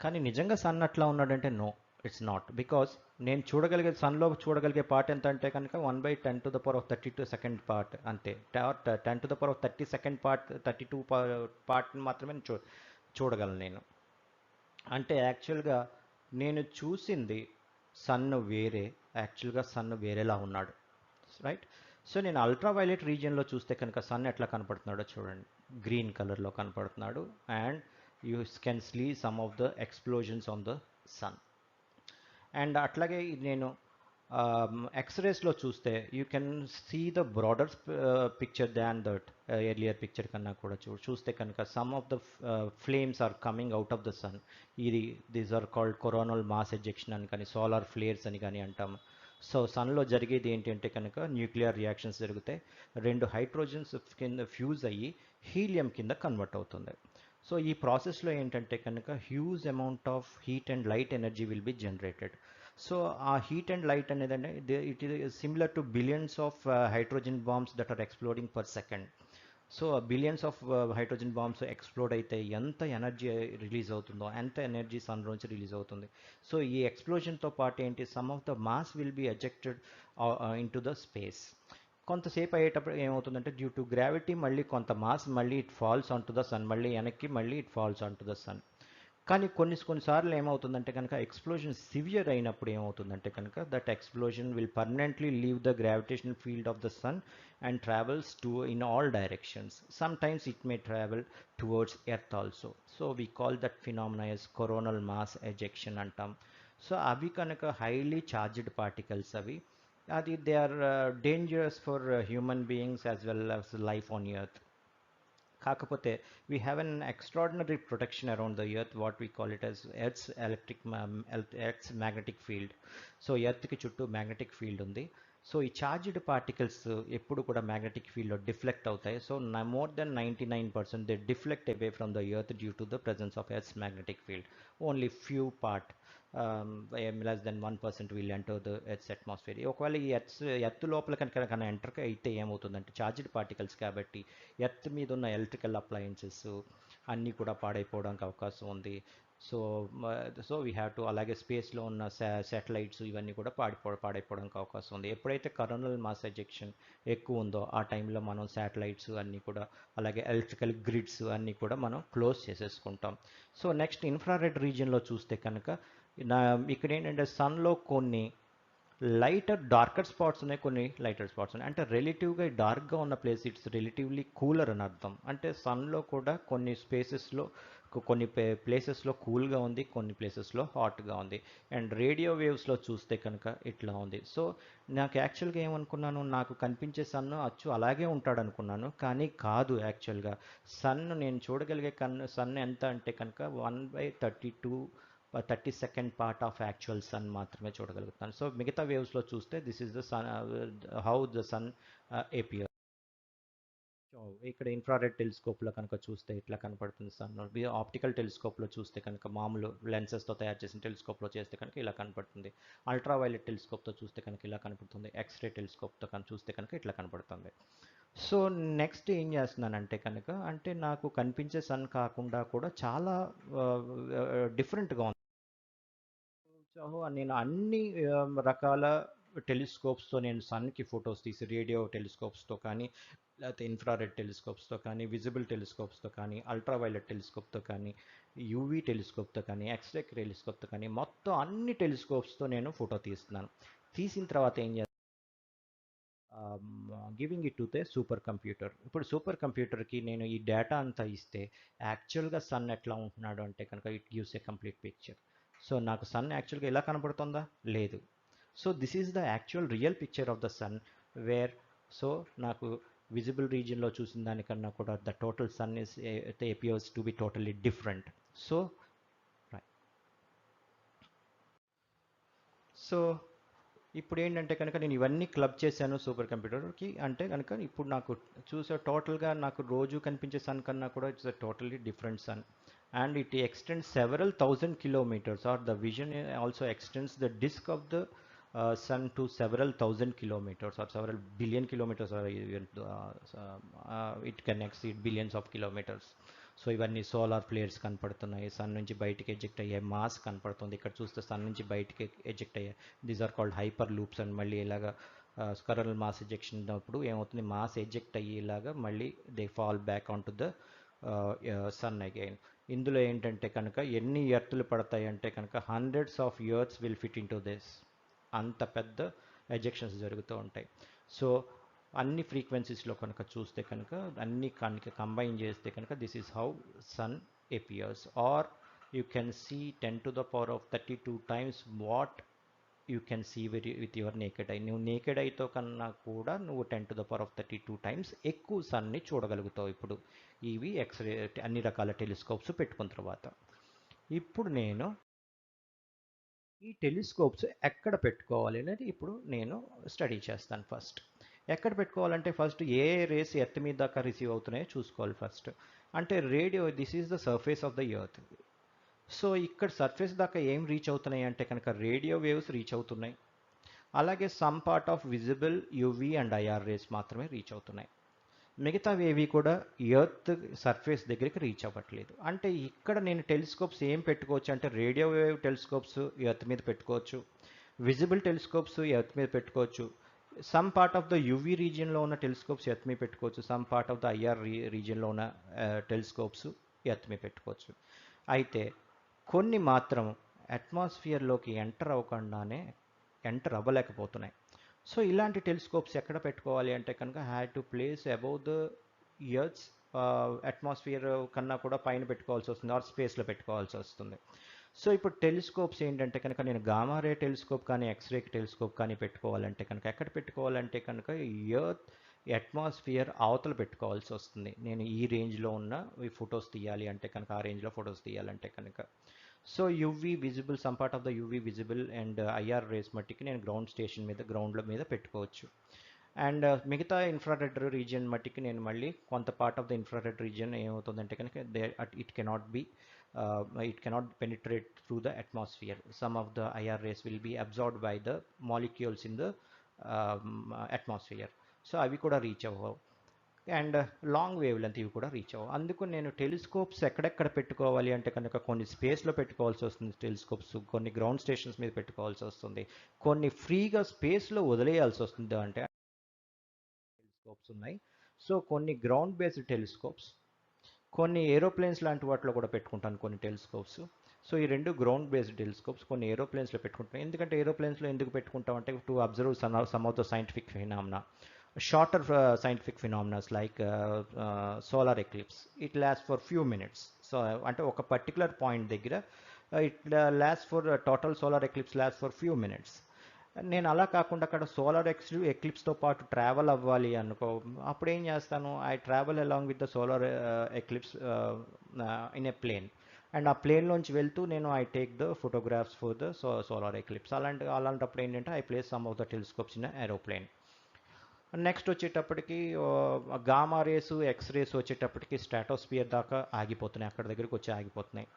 కానీ నిజంగా సన్ అట్లా ఉన్నాడంటే నో, ఇట్స్ నాట్. బికాస్ నేను చూడగలిగే సన్లో చూడగలిగే పార్ట్ ఎంత అంటే కనుక 1/10⁻32 సెకండ్ పార్ట్ అంతే. 10⁻30 సెకండ్ పార్ట్ 32 పార్ట్ని మాత్రమే చూడగలను నేను. అంటే యాక్చువల్గా నేను చూసింది సన్ వేరే, యాక్చువల్గా సన్ వేరేలా ఉన్నాడు, రైట్? సో నేను అల్ట్రావైలెట్ రీజియన్లో చూస్తే కనుక సన్ ఎట్లా కనపడుతున్నాడో చూడండి. గ్రీన్ కలర్లో కనపడుతున్నాడు, and you can see some of the explosions on the sun. And అట్లాగే నేను ఎక్స్రేస్లో చూస్తే you can see the broader picture than that earlier picture కన్నా కూడా చూస్తే కనుక some of the flames are coming out of the sun. These are called coronal mass ejection అని కానీ సోలార్ ఫ్లేర్స్ అని కానీ అంటాము. సో సన్లో జరిగేది ఏంటంటే కనుక న్యూక్లియర్ రియాక్షన్స్ జరుగుతాయి. 2 హైడ్రోజన్స్ కింద ఫ్యూజ్ అయ్యి హీలియం కింద కన్వర్ట్ అవుతుంది. సో ఈ ప్రాసెస్లో ఏంటంటే కనుక huge amount of heat and light energy will be generated. So ఆ హీట్ అండ్ లైట్ అనేది it is similar to billions of hydrogen bombs that are exploding per second. So billions of hydrogen bombs explode అయితే ఎంత energy release అవుతుందో అంత energy sun నుంచి release అవుతుంది. So ఈ ఎక్స్ప్లోజన్తో పాటు ఏంటి, some of the mass will be ejected into the space. కొంతసేపు అయ్యేటప్పుడు ఏమవుతుందంటే డ్యూ టు గ్రావిటీ మళ్ళీ కొంత మాస్ మళ్ళీ it falls on to the sun, మళ్ళీ వెనక్కి మళ్ళీ it falls on to the sun. కానీ కొన్నిసార్లు ఏమవుతుందంటే కనుక ఎక్స్ప్లోజన్ సివియర్ అయినప్పుడు ఏమవుతుందంటే కనుక that explosion will permanently leave the gravitational field of the sun and travels to in all directions. Sometimes it may travel towards earth also. So we call that phenomena as coronal mass ejection అంటాం. సో అవి కనుక highly charged particles అవి, అది they are dangerous for human beings as well as life on earth. కాకపోతే we have an extraordinary protection around the earth, what we call it as earth's magnetic field. So ఎర్త్కి చుట్టూ magnetic field ఉంది. So ఈ charged particles ఎప్పుడు కూడా magnetic ఫీల్డ్లో deflect అవుతాయి. So more than 99% they deflect away from the earth due to the presence of earth's magnetic field. Only few part less than 1% will enter the earth's atmosphere. ఒకవేళ ఈ earth లోపల కనుక enter అయితే ఏమవుతుందంటే charged particles కాబట్టి earth మీద ఉన్న electrical appliances అన్నీ కూడా పాడైపోవడానికి అవకాశం ఉంది. సో వీ హ్యావ్ టు, అలాగే స్పేస్లో ఉన్న శాటిలైట్స్ ఇవన్నీ కూడా పాడైపోవడానికి అవకాశం ఉంది. ఎప్పుడైతే కరోనల్ మాస్ ఎజెక్షన్ ఎక్కువ ఉందో ఆ టైంలో మనం శాటిలైట్స్ అన్నీ కూడా, అలాగే ఎలక్ట్రికల్ గ్రిడ్స్ అన్నీ కూడా మనం క్లోజ్ చేసేసుకుంటాం. సో నెక్స్ట్ ఇన్ఫ్రారెడ్ రీజియన్లో చూస్తే కనుక ఇక్కడ ఏంటంటే సన్లో కొన్ని డార్కర్ స్పాట్స్ ఉన్నాయి, కొన్ని లైటర్ స్పాట్స్ ఉన్నాయి. అంటే రిలేటివ్గా డార్క్గా ఉన్న ప్లేస్ ఇట్స్ రిలేటివ్లీ కూలర్ అని అర్థం. అంటే సన్లో కూడా కొన్ని కొన్ని ప్లేసెస్లో కూల్గా ఉంది, కొన్ని ప్లేసెస్లో హాట్గా ఉంది. అండ్ రేడియో వేవ్స్లో చూస్తే కనుక ఇట్లా ఉంది. సో నాకు యాక్చువల్గా ఏమనుకున్నాను, నాకు కనిపించే సన్ అచ్చు అలాగే ఉంటాడు అనుకున్నాను, కానీ కాదు. యాక్చువల్గా నేను చూడగలిగే సన్ ఎంత అంటే కనుక 1/32 32nd part of actual sun మాత్రమే చూడగలుగుతాను. సో మిగతా వేవ్స్లో చూస్తే this is the sun, how the sun appear. ఇక్కడ ఇన్ఫ్రారెడ్ టెలిస్కోప్లో కనుక చూస్తే ఇట్లా కనపడుతుంది సన్. ఆప్టికల్ టెలిస్కోప్లో చూస్తే కనుక మామూలు లెన్సెస్తో తయారు చేసిన టెలిస్కోప్లో చేస్తే కనుక ఇలా కనపడుతుంది. అల్ట్రావైలెట్ టెలిస్కోప్తో చూస్తే కనుక ఇలా కనపడుతుంది. ఎక్స్రే టెలిస్కోప్తో కనుక చూస్తే కనుక ఇట్లా కనపడుతుంది. సో నెక్స్ట్ ఏం చేస్తున్నానంటే కనుక, అంటే నాకు కనిపించే సన్ కాకుండా కూడా చాలా డిఫరెంట్గా ఉంది. సో నేను అన్ని రకాల టెలిస్కోప్స్తో నేను సన్కి ఫొటోస్ తీసి, రేడియో టెలిస్కోప్స్తో కానీ, లేకపోతే ఇన్ఫ్రారెడ్ టెలిస్కోప్స్తో కానీ, విజిబుల్ టెలిస్కోప్స్తో కానీ, అల్ట్రావైలెట్ టెలిస్కోప్తో కానీ, యూవీ టెలిస్కోప్తో కానీ, ఎక్స్రే టెలిస్కోప్తో కానీ, మొత్తం అన్ని టెలిస్కోప్స్తో నేను ఫోటో తీస్తున్నాను. తీసిన తర్వాత ఏం చేస్తాను, giving it to the super computer. ఇప్పుడు సూపర్ కంప్యూటర్కి నేను ఈ డేటా అంతా ఇస్తే యాక్చువల్గా సన్ ఎట్లా ఉంటున్నాడు అంటే కనుక it gives a complete picture. So నాకు సన్ యాక్చువల్గా ఎలా కనపడుతుందా? లేదు. So this is the actual real picture of the sun where, so నాకు విజిబుల్ రీజియన్లో చూసిన దానికన్నా కూడా the total sun is appears to be totally different. So so ఇప్పుడు ఏంటంటే కనుక నేను ఇవన్నీ క్లబ్ చేశాను సూపర్ కంప్యూటర్కి, అంటే కనుక ఇప్పుడు నాకు చూసే టోటల్గా నాకు రోజు కనిపించే సన్ కన్నా కూడా it's a totally different sun. And it extends several thousand kilometres, or the vision also extends the disc of the sun to several thousand kilometers or several billion kilometers, or even it can exceed billions of kilometers. So ఇవన్నీ solar flares కనపడుతున్నాయి, sun నుంచి బయటికి eject అయ్యే mass కనపడుతుంది. ఇక్కడ చూస్తే sun నుంచి బయటికి ఎజెక్ట్ అయ్యే, these are called hyper loops. And మళ్ళీ ఇలాగా స్కరల్ మాస్ ఎజెక్షన్ ఉన్నప్పుడు ఏమవుతుంది, మాస్ ఎజెక్ట్ అయ్యేలాగా మళ్ళీ they fall back on to the sun again. ఇందులో ఏంటంటే కనుక ఎన్ని ఎర్త్లు పడతాయి అంటే కనుక hundreds of years will fit into this. అంత పెద్ద ఎజెక్షన్స్ జరుగుతూ ఉంటాయి. సో అన్ని ఫ్రీక్వెన్సీస్లో కనుక చూస్తే కనుక అన్ని కనుక కంబైన్ చేస్తే కనుక this is how sun appears. Or you can see 10⁻32 times what you can see with your naked eye. నువ్వు నేకెడ్ ఐతో కన్నా కూడా నువ్వు 10⁻32 టైమ్స్ ఎక్కువ సన్ని చూడగలుగుతావు ఇప్పుడు ఇవి ఎక్స్రే అన్ని రకాల టెలిస్కోప్స్ పెట్టుకున్న తర్వాత. ఇప్పుడు నేను ఈ టెలిస్కోప్స్ ఎక్కడ పెట్టుకోవాలి అనేది ఇప్పుడు నేను స్టడీ చేస్తాను. ఫస్ట్ ఎక్కడ పెట్టుకోవాలంటే ఫస్ట్ ఏ రేస్ ఎర్త్ మీద దాకా రిసీవ్ అవుతున్నాయో చూసుకోవాలి ఫస్ట్. అంటే radio, this is the surface of the earth. So ఇక్కడ సర్ఫేస్ దాకా ఏం రీచ్ అవుతున్నాయి అంటే కనుక రేడియో వేవ్స్ రీచ్ అవుతున్నాయి. అలాగే some part of visible UV and IR race మాత్రమే రీచ్ అవుతున్నాయి. మిగతావేవి కూడా ఎర్త్ సర్ఫేస్ దగ్గరికి రీచ్ అవ్వట్లేదు. అంటే ఇక్కడ నేను టెలిస్కోప్స్ ఏం పెట్టుకోవచ్చు అంటే రేడియో వేవ్ టెలిస్కోప్స్ ఎర్త్ మీద పెట్టుకోవచ్చు, విజిబుల్ టెలిస్కోప్స్ ఎర్త్ మీద పెట్టుకోవచ్చు, some part of the UV రీజియన్లో ఉన్న టెలిస్కోప్స్ ఎర్త్ మీద పెట్టుకోవచ్చు, some part of the IR రీజియన్లో ఉన్న టెలిస్కోప్స్ ఎర్త్ మీద పెట్టుకోవచ్చు. అయితే కొన్ని మాత్రం అట్మాస్ఫియర్లోకి ఎంటర్ అవ్వలేకపోతున్నాయి. సో ఇలాంటి టెలిస్కోప్స్ ఎక్కడ పెట్టుకోవాలి అంటే కనుక had to place above the earth's atmosphere కన్నా కూడా పైన పెట్టుకోవాల్సి వస్తుంది, ఆర్ స్పేస్లో పెట్టుకోవాల్సి వస్తుంది. సో ఇప్పుడు టెలిస్కోప్స్ ఏంటంటే కనుక నేను గామా రే టెలిస్కోప్ కానీ ఎక్స్రే టెలిస్కోప్ కానీ పెట్టుకోవాలంటే కనుక ఎక్కడ పెట్టుకోవాలంటే కనుక ఎర్త్ అట్మాస్ఫియర్ అవతల పెట్టుకోవాల్సి వస్తుంది. నేను ఈ రేంజ్లో ఉన్న ఈ ఫొటోస్ తీయాలి అంటే కనుక, ఆ రేంజ్లో ఫొటోస్ తీయాలంటే కనుక. So UV visible, some part of the UV visible and IR race మట్టికి నేను గ్రౌండ్ స్టేషన్ మీద గ్రౌండ్ల మీద పెట్టుకోవచ్చు. అండ్ మిగతా ఇన్ఫ్రారెడ్ రీజియన్ మట్టికి నేను మళ్ళీ కొంత part of the infrared region ఏమవుతుందంటే కనుక it cannot penetrate through the atmosphere. Some of the IR rays will be absorbed by the molecules in the atmosphere. So అవి కూడా రీచ్ అవ్వవు. అండ్ లాంగ్ వేవ్ లెంత్ ఇవి కూడా reach అవ్వవు. అందుకు నేను టెలిస్కోప్స్ ఎక్కడెక్కడ పెట్టుకోవాలి అంటే కనుక కొన్ని స్పేస్లో పెట్టుకోవాల్సి వస్తుంది టెలిస్కోప్స్, కొన్ని గ్రౌండ్ స్టేషన్స్ మీద పెట్టుకోవాల్సి వస్తుంది, కొన్ని ఫ్రీగా స్పేస్లో వదిలేయాల్సి వస్తుంది. అంటే టెలిస్కోప్స్ ఉన్నాయి. సో కొన్ని గ్రౌండ్ బేస్డ్ టెలిస్కోప్స్, కొన్ని ఏరోప్లేన్స్ లాంటి వాటిలో కూడా పెట్టుకుంటాను కొన్ని టెలిస్కోప్స్. సో ఈ రెండు గ్రౌండ్ బేస్డ్ టెలిస్కోప్స్, కొన్ని ఏరోప్లేన్స్లో పెట్టుకుంటాను. ఎందుకంటే ఏరోప్లేన్స్లో ఎందుకు పెట్టుకుంటాం అంటే to observe some of the scientific phenomena, shorter scientific phenomena like solar eclipse. It lasts for few minutes. So అంటే ఒక పర్టికులర్ పాయింట్ దగ్గర it lasts for total solar eclipse lasts for few minutes. నేను అలా కాకుండా అక్కడ solar ఎక్లిప్స్తో పాటు travel అవ్వాలి అనుకో, అప్పుడు ఏం చేస్తాను, I travel along with the solar eclipse in a plane. And ఆ ప్లేన్లోంచి వెళ్తూ నేను I take the photographs for the solar eclipse. అలాంటప్పుడు ఏంటంటే I place some of the telescopes in aeroplane. Next వచ్చేటప్పటికి గామా రేస్, ఎక్స్ రేస్ వచ్చేటప్పటికి stratosphere దాకా ఆగిపోతున్నాయి, అక్కడ దగ్గరికి వచ్చి ఆగిపోతున్నాయి.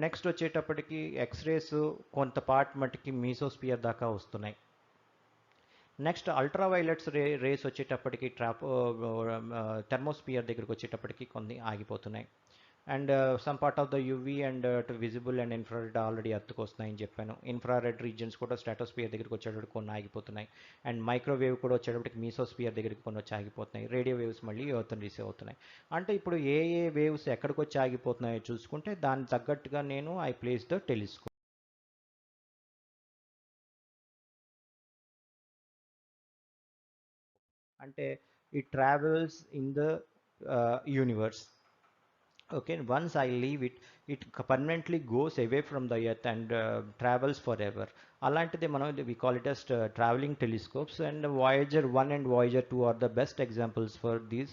నెక్స్ట్ వచ్చేటప్పటికి ఎక్స్రేస్ కొంత పార్ట్ మట్టుకి మీసోస్పియర్ దాకా వస్తున్నాయి. నెక్స్ట్ అల్ట్రావైలెట్స్ రేస్ వచ్చేటప్పటికి థెర్మోస్పియర్ దగ్గరికి వచ్చేటప్పటికి కొన్ని ఆగిపోతున్నాయి. And some part of the UV and visible and infrared already ఎత్తుకు వస్తున్నాయని చెప్పాను. ఇన్ఫ్రారెడ్ రీజియన్స్ కూడా స్ట్రాటోస్పియర్ దగ్గరికి వచ్చేటప్పుడు కొన్ని ఆగిపోతున్నాయి. అండ్ మైక్రోవేవ్ కూడా వచ్చేటప్పటికి మీసోస్పియర్ దగ్గరికి కొన్ని వచ్చి ఆగిపోతున్నాయి. రేడియో వేవ్స్ మళ్ళీ ఎర్త్ని రిసీవ్ అవుతున్నాయి. అంటే ఇప్పుడు ఏ ఏ వేవ్స్ ఎక్కడికి వచ్చి ఆగిపోతున్నాయో చూసుకుంటే దానికి తగ్గట్టుగా నేను ఐ ప్లేస్ ద టెలిస్కోప్. అంటే it travels in the universe. Okay, once I leave it, it permanently goes away from the earth and travels forever. అలాంటిది మనం we call it as traveling telescopes, and Voyager 1 and Voyager 2 are the best examples for these.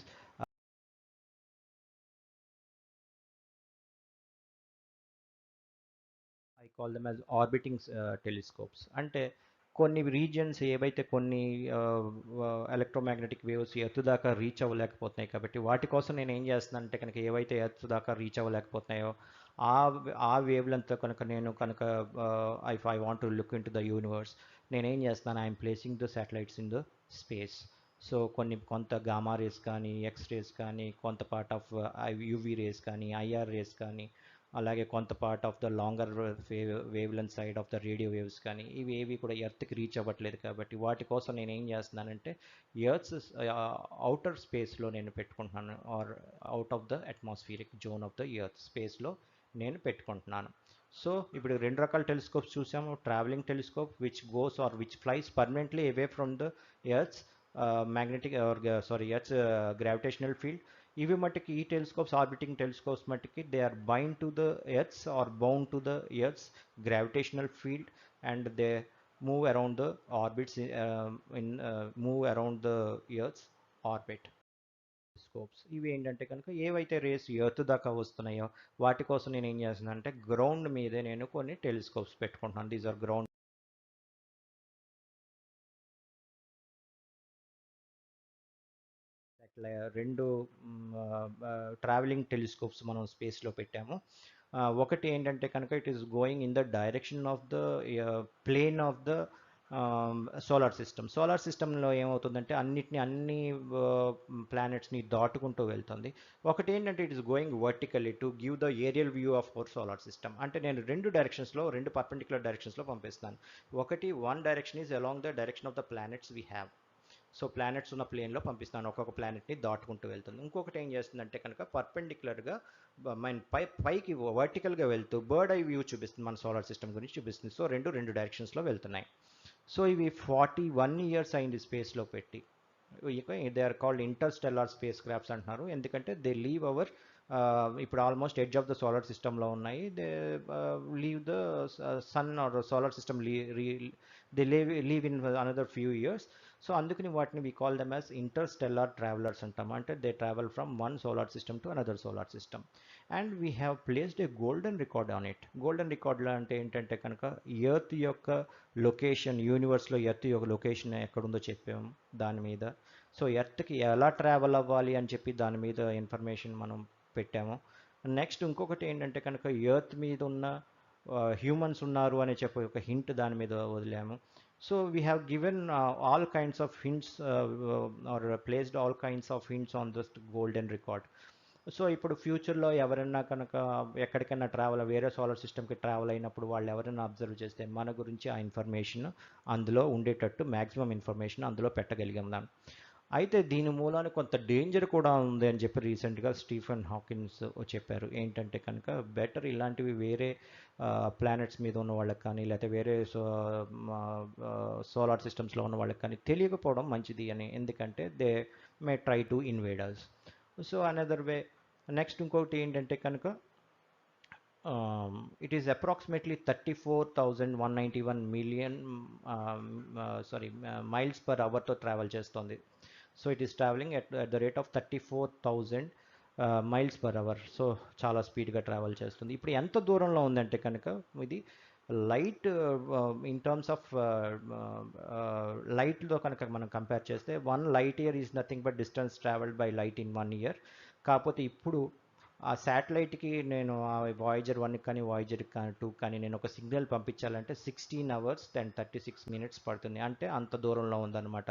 I call them as orbiting telescopes. అంటే కొన్ని regions ఏవైతే కొన్ని electromagnetic waves earth దాకా reach అవ్వలేకపోతున్నాయి, కాబట్టి వాటి కోసం నేను ఏం చేస్తున్నాను అంటే కనుక ఏవైతే ఎర్త్ దాకా రీచ్ అవ్వలేకపోతున్నాయో ఆ ఆ వేవ్లంతా కనుక నేను కనుక if I want to look in to the universe, నేనేం చేస్తున్నాను, I'm placing the satellites in the space. So కొంత గామా రేస్ కానీ, ఎక్స్ రేస్ కానీ, కొంత పార్ట్ ఆఫ్ యూవీ రేస్ కానీ, ఐఆర్ రేస్ కానీ, అలాగే కొంత part of the longer wave length side of the radio waves కానీ, ఇవి ఏవి కూడా ఎర్త్కి రీచ్ అవ్వట్లేదు. కాబట్టి వాటి కోసం నేను ఏం చేస్తున్నానంటే ఎర్త్స్ అవుటర్ స్పేస్లో నేను పెట్టుకుంటున్నాను, or out of the atmospheric zone of the earth స్పేస్లో నేను పెట్టుకుంటున్నాను. సో ఇప్పుడు రెండు రకాల టెలిస్కోప్స్ చూసాము. Travelling telescope which goes or which flies permanently away from the earth's magnetic earth's gravitational field. ఇవి మట్టుకి ఈ టెలిస్కోప్స్, ఆర్బిటింగ్ టెలిస్కోప్స్ మట్టుకి they are bind to the earth's or bound to the earth's gravitational field, and they move around the orbits move around the earth's orbit. Telescopes ఇవి ఏంటంటే కనుక ఏవైతే race earth దాకా వస్తున్నాయో వాటి కోసం నేను ఏం చేస్తున్నాను అంటే గ్రౌండ్ మీదే నేను కొన్ని టెలిస్కోప్స్ పెట్టుకుంటున్నాను. These are ground. అట్లా రెండు ట్రావెలింగ్ టెలిస్కోప్స్ మనం స్పేస్లో పెట్టాము. ఒకటి ఏంటంటే కనుక it is going in the direction of the plane of the solar system. Solar సిస్టంలో ఏమవుతుందంటే అన్ని ప్లానెట్స్ని దాటుకుంటూ వెళ్తుంది. ఒకటి ఏంటంటే it is going vertically to give the aerial view of our solar system. అంటే నేను రెండు పర్పెండిక్యులర్ డైరెక్షన్స్లో పంపిస్తాను. ఒకటి one direction is along the direction of the planets we have. So planets ఉన్న ప్లేన్లో పంపిస్తాను, ఒక్కొక్క ప్లానెట్ని దాటుకుంటూ వెళ్తుంది. ఇంకొకటి ఏం చేస్తుందంటే కనుక పర్పెండిక్యులర్గా పైకి వర్టికల్గా వెళ్తూ బర్డ్ ఐ వ్యూ చూపిస్తుంది, మన సోలార్ సిస్టమ్ గురించి చూపిస్తుంది. సో రెండు డైరెక్షన్స్లో వెళ్తున్నాయి. సో ఇవి 41 ఇయర్స్ అయింది స్పేస్లో పెట్టి. They are called interstellar space crafts అంటున్నారు, ఎందుకంటే దే లీవ్ అవర్ ఇప్పుడు almost edge of the solar సిస్టంలో ఉన్నాయి. They leave the sun or solar system they leave in another few years. So అందుకని వాటిని we call them as interstellar travellers అంటాం. అంటే they travel from one solar system to another solar system. And we have placed a golden record on it. Golden రికార్డ్లో అంటే ఏంటంటే కనుక earth యొక్క location, యూనివర్స్లో earth యొక్క లొకేషన్ ఎక్కడుందో చెప్పాము దాని మీద. సో ఎర్త్కి ఎలా ట్రావెల్ అవ్వాలి అని చెప్పి దాని మీద ఇన్ఫర్మేషన్ మనం పెట్టాము. నెక్స్ట్ ఇంకొకటి ఏంటంటే కనుక ఎర్త్ మీద ఉన్న హ్యూమన్స్ ఉన్నారు అని చెప్పి ఒక హింట్ దాని మీద వదిలాము. So we have given all kinds of hints or placed all kinds of hints on this golden record. So ఇప్పుడు ఫ్యూచర్లో ఎవరైనా కనుక ఎక్కడికైనా వేరే సోలార్ సిస్టమ్కి ట్రావెల్ అయినప్పుడు వాళ్ళు ఎవరైనా అబ్జర్వ్ చేస్తే మన గురించి ఆ ఇన్ఫర్మేషన్ అందులో ఉండేటట్టు మ్యాక్సిమం ఇన్ఫర్మేషన్ అందులో పెట్టగలిగాం. అయితే దీని మూలాన కొంత డేంజర్ కూడా ఉంది అని చెప్పి రీసెంట్గా స్టీఫెన్ హాకిన్స్ చెప్పారు. ఏంటంటే కనుక బెటర్ ఇలాంటివి వేరే ప్లానెట్స్ మీద ఉన్న వాళ్ళకి కానీ, లేకపోతే వేరే సోలార్ సిస్టమ్స్లో ఉన్న వాళ్ళకి కానీ తెలియకపోవడం మంచిది అని. ఎందుకంటే they may try to invaders. So another way. Next ఇంకొకటి ఏంటంటే కనుక it is approximately 34,191 million miles per hour తో ట్రావెల్ చేస్తుంది. So it is travelling at the rate of 34,000 miles per hour. So చాలా స్పీడ్గా ట్రావెల్ చేస్తుంది. ఇప్పుడు ఎంత దూరంలో ఉందంటే కనుక ఇది లైట్ ఇన్ టర్మ్స్ ఆఫ్ లైట్తో కనుక మనం కంపేర్ చేస్తే 1 light year is nothing but distance travelled by light in 1 year. కాకపోతే ఇప్పుడు ఆ శాటిలైట్కి నేను ఆ వాయేజర్ 1 కానీ వాయేజర్ 2 కానీ నేను ఒక సిగ్నల్ పంపించాలంటే 16 hours అండ్ 36 minutes పడుతుంది. అంటే అంత దూరంలో ఉందన్నమాట.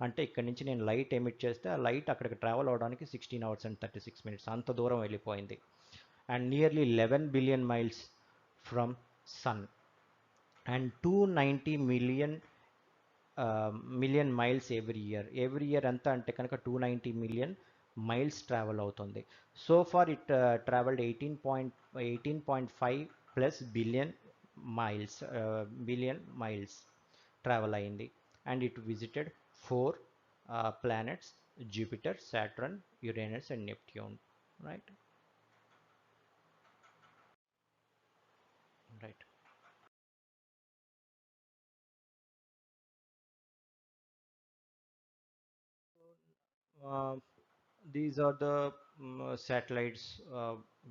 అంటే ఇక్కడ నుంచి నేను లైట్ ఎమిట్ చేస్తే ఆ లైట్ అక్కడికి ట్రావెల్ అవడానికి 16 hours అండ్ 36 minutes అంత దూరం వెళ్ళిపోయింది. And nearly 11 billion miles from sun and 290 million miles every year ఎంత అంటే కనుక 290 million miles ట్రావెల్ అవుతుంది. So far it travelled 18.5 plus billion miles travel అయింది. And it visited 4 planets: Jupiter, Saturn, Uranus and Neptune. Right. Right. Uh, these are the satellites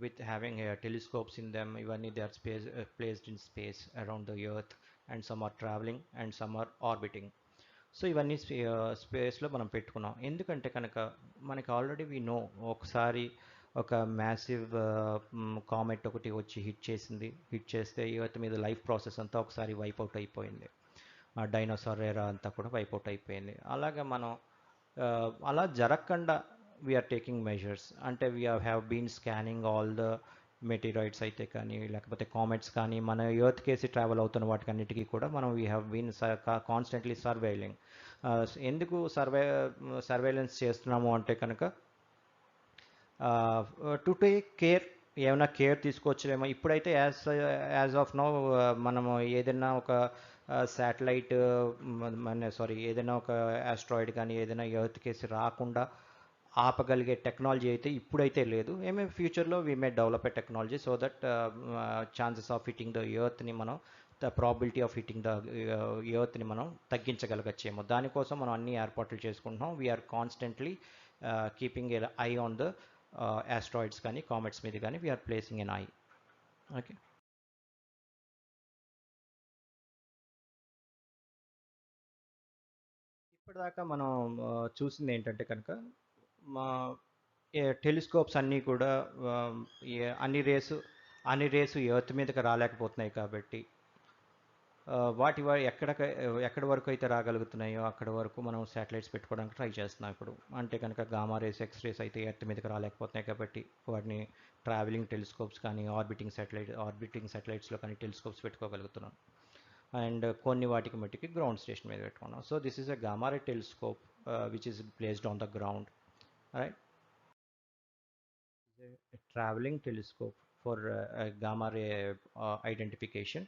with having telescopes in them. Even if they are placed in space around the Earth, and some are traveling and some are orbiting. So ఇవన్నీ స్పేస్లో మనం పెట్టుకున్నాం. ఎందుకంటే కనుక మనకి already we know ఒకసారి ఒక massive comet ఒకటి వచ్చి హిట్ చేస్తే ఎర్త్ మీద లైఫ్ ప్రాసెస్ అంతా ఒకసారి వైప్ అవుట్ అయిపోయింది. డైనోసార్ ఎరా అంతా కూడా వైప్ అవుట్ అయిపోయింది. అలాగే మనం అలా జరగకుండా వీఆర్ టేకింగ్ మెజర్స్. అంటే we have been scanning all the meteoroids అయితే కానీ లేకపోతే కామెట్స్ కానీ మన ఎర్త్ కేసి ట్రావెల్ అవుతున్న వాటికన్నిటికీ కూడా మనం we have been constantly surveilling. ఎందుకు సర్వేలెన్స్ చేస్తున్నాము అంటే కనుక టు టేక్ కేర్, ఏమైనా కేర్ తీసుకోవచ్చులేమో. ఇప్పుడైతే యాజ్ ఆఫ్ నో మనము ఏదైనా ఒక శాటిలైట్ ఏదైనా ఒక ఆస్ట్రాయిడ్ కానీ ఏదైనా ఎర్త్ కేసి రాకుండా ఆపగలిగే టెక్నాలజీ అయితే ఇప్పుడైతే లేదు. ఏమేమి ఫ్యూచర్లో we may develop a technology so that chances of hitting the ఎర్త్ని మనం the probability of hitting the ఎర్త్ని మనం తగ్గించగలగచ్చేమో. దానికోసం మనం అన్ని ఏర్పాట్లు చేసుకుంటున్నాం. We are constantly keeping a eye on the asteroids కానీ కామెట్స్ మీద కానీ we are placing an eye. Okay. ఇప్పటిదాకా మనం చూసింది ఏంటంటే కనుక మా టెలిస్కోప్స్ అన్నీ కూడా ఆ, అన్ని రేసు ఎర్త్ మీదకి రాలేకపోతున్నాయి కాబట్టి ఎక్కడి వరకు అయితే రాగలుగుతున్నాయో అక్కడ వరకు మనం శాటిలైట్స్ పెట్టుకోవడానికి ట్రై చేస్తున్నాం ఇప్పుడు. అంటే కనుక గామా రేస్, ఎక్స్ అయితే ఎర్త్ మీదకి రాలేకపోతున్నాయి కాబట్టి వాటిని ట్రావెలింగ్ టెలిస్కోప్స్ కానీ ఆర్బిటింగ్ సాటిలైట్స్లో కానీ టెలిస్కోప్స్ పెట్టుకోగలుగుతున్నాం. అండ్ కొన్ని వాటికి మట్టికి గ్రౌండ్ స్టేషన్ మీద పెట్టుకున్నాం. So this is a gamma ray telescope which is placed on the ground. Right. A traveling telescope for gamma ray identification.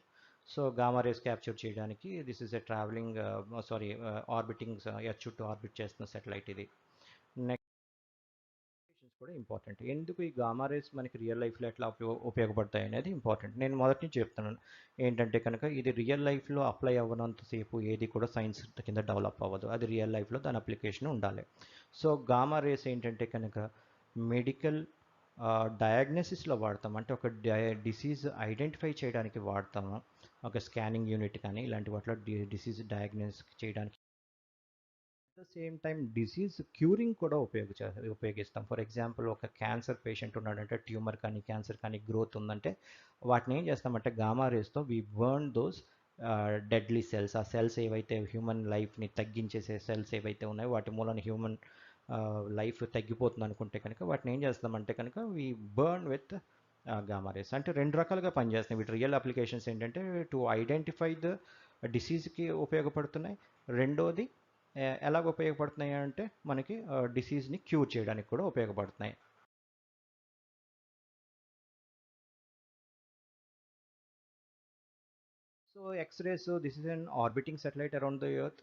So gamma rays capture చేయడానికి this is a traveling orbiting earth చుట్టూ orbit చేస్తున్న satellite ఇది. Next కూడా important. ఎందుకు ఈ gamma rays మనకి real లైఫ్లో ఎట్లా ఉపయోగపడతాయి అనేది ఇంపార్టెంట్. నేను మొదటి నుంచి చెప్తున్నాను ఏంటంటే కనుక ఇది రియల్ లైఫ్లో అప్లై అవ్వనంతసేపు ఏది కూడా సైన్స్ కింద డెవలప్ అవ్వదు. అది రియల్ లైఫ్లో దాని అప్లికేషన్ ఉండాలి. సో గామా రేస్ ఏంటంటే కనుక మెడికల్ డయాగ్నోసిస్లో వాడతాం. అంటే ఒక డిసీజ్ ఐడెంటిఫై చేయడానికి వాడతాము. ఒక స్కానింగ్ యూనిట్ కానీ ఇలాంటి వాటిలో డిసీజ్ డయాగ్నోస్ చేయడానికి. At the same time disease curing కూడా ఉపయోగిస్తాం. ఫర్ ఎగ్జాంపుల్ ఒక క్యాన్సర్ పేషెంట్ ఉన్నాడంటే ట్యూమర్ కానీ క్యాన్సర్ కానీ గ్రోత్ ఉందంటే వాటిని ఏం చేస్తామంటే గామా రేస్తో we burn those deadly cells. ఆ సెల్స్ ఏవైతే హ్యూమన్ లైఫ్ని తగ్గించేసే సెల్స్ ఏవైతే ఉన్నాయో వాటి మూలన హ్యూమన్ లైఫ్ తగ్గిపోతుంది అనుకుంటే కనుక వాటిని ఏం చేస్తామంటే కనుక వి బర్న్ విత్ గామా రేస్. అంటే రెండు రకాలుగా పనిచేస్తున్నాయి. వీటి రియల్ అప్లికేషన్స్ ఏంటంటే టు ఐడెంటిఫై ద డిసీజ్కి ఉపయోగపడుతున్నాయి. రెండోది ఎలాగ ఉపయోగపడుతున్నాయి అంటే మనకి డిసీజ్ని క్యూర్ చేయడానికి కూడా ఉపయోగపడుతున్నాయి. So X-rays, so this is an orbiting satellite around the Earth.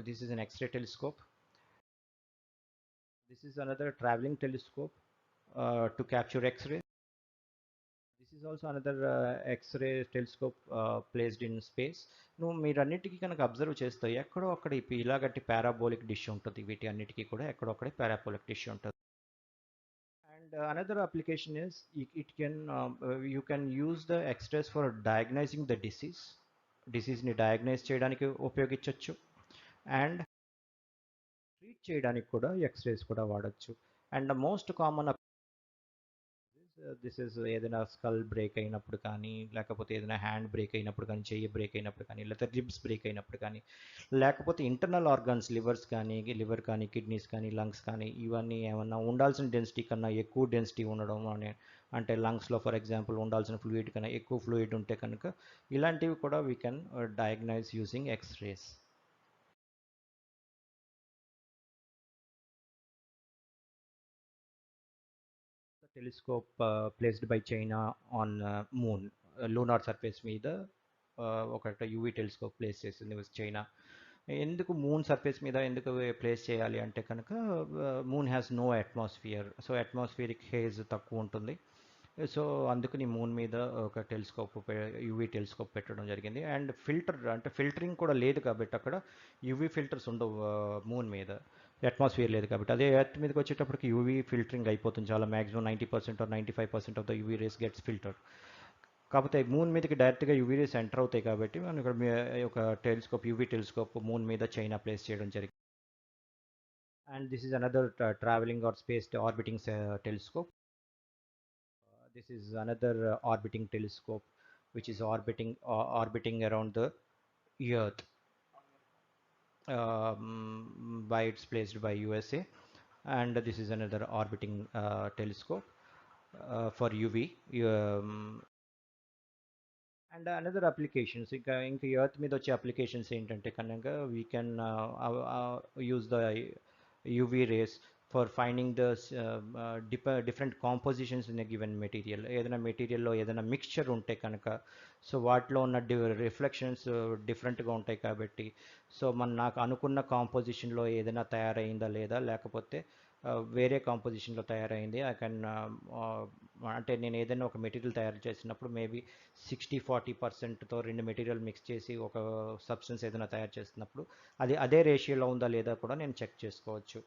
This is an X-ray telescope. This is another traveling telescope to capture X-rays. This is also another X-ray telescope placed in space. నువ్వు మీరన్నిటికీ కనుక observe చేస్తే ఎక్కడో అక్కడ ఇలాగట్టి parabolic dish ఉంటుంది. వీటి అన్నిటికీ కూడా ఎక్కడో అక్కడ పారాబోలిక్ డిష్ ఉంటుంది. And another application is it can you can use the X-rays for diagnosing the disease ని diagnose చేయడానికి ఉపయోగించవచ్చు అండ్ ట్రీట్ చేయడానికి కూడా ఎక్స్రేస్ కూడా వాడచ్చు and most common this is ఏదైనా స్కల్ బ్రేక్ అయినప్పుడు కానీ లేకపోతే ఏదైనా హ్యాండ్ బ్రేక్ అయినప్పుడు కానీ చెయ్యి బ్రేక్ అయినప్పుడు కానీ లేకపోతే రిబ్స్ బ్రేక్ అయినప్పుడు కానీ లేకపోతే ఇంటర్నల్ ఆర్గాన్స్ లివర్ కానీ కిడ్నీస్ కానీ లంగ్స్ కానీ ఇవన్నీ ఏమన్నా ఉండాల్సిన డెన్సిటీ కన్నా ఎక్కువ డెన్సిటీ ఉండడం అంటే లంగ్స్లో ఫర్ ఎగ్జాంపుల్ ఉండాల్సిన ఫ్లూయిడ్ కన్నా ఎక్కువ ఫ్లూయిడ్ ఉంటే కనుక ఇలాంటివి కూడా we can diagnose using X rays. Telescope placed by China on moon lunar surface మీద ఒక యూవీ టెలిస్కోప్ ప్లేస్ చేసింది చైనా. ఎందుకు మూన్ సర్ఫేస్ మీద ఎందుకు ప్లేస్ చేయాలి అంటే కనుక moon has no atmosphere, so atmospheric haze తక్కువ ఉంటుంది. సో అందుకని మూన్ మీద ఒక టెలిస్కోప్ యూవీ టెలిస్కోప్ పెట్టడం జరిగింది. అండ్ ఫిల్టరింగ్ కూడా లేదు కాబట్టి అక్కడ యూవీ ఫిల్టర్స్ ఉండవు మూన్ మీద, అట్మాస్ఫియర్ లేదు కాబట్టి. అదే ఎర్త్ మీదకి వచ్చేటప్పటికి యూవీ ఫిల్టరింగ్ అయిపోతుంది చాలా, maximum 90% or 95% of the UV rays gets filter. కాకపోతే మూన్ మీదకి డైరెక్ట్గా యూవీ రేస్ ఎంటర్ అవుతాయి కాబట్టి మనం ఇక్కడ ఒక టెలిస్కోప్ యూవీ టెలిస్కోప్ మూన్ మీద చైనా ప్లేస్ చేయడం జరిగింది. And this is another travelling or space orbiting telescope. This is another orbiting telescope which is orbiting around the Earth. By it's placed by USA, and this is another orbiting telescope for UV. And another applications ఇంకా earth మీద వచ్చే applications ఏంటంటే కనుక we can use the UV race for finding the different compositions in a given material. ఏదైనా మెటీరియల్లో ఏదైనా mixture ఉంటే కనుక so వాటిలో ఉన్న రిఫ్లెక్షన్స్ డిఫరెంట్గా ఉంటాయి కాబట్టి సో నాకు అనుకున్న కాంపోజిషన్లో ఏదైనా తయారైందా లేదా లేకపోతే వేరే కాంపోజిషన్లో తయారైంది ఐ కెన్ అంటే నేను ఏదైనా ఒక మెటీరియల్ తయారు చేసినప్పుడు మేబీ 60-40%తో రెండు మెటీరియల్ మిక్స్ చేసి ఒక సబ్స్టెన్స్ ఏదైనా తయారు చేస్తున్నప్పుడు అది అదే రేషియోలో ఉందా లేదా కూడా నేను చెక్ చేసుకోవచ్చు.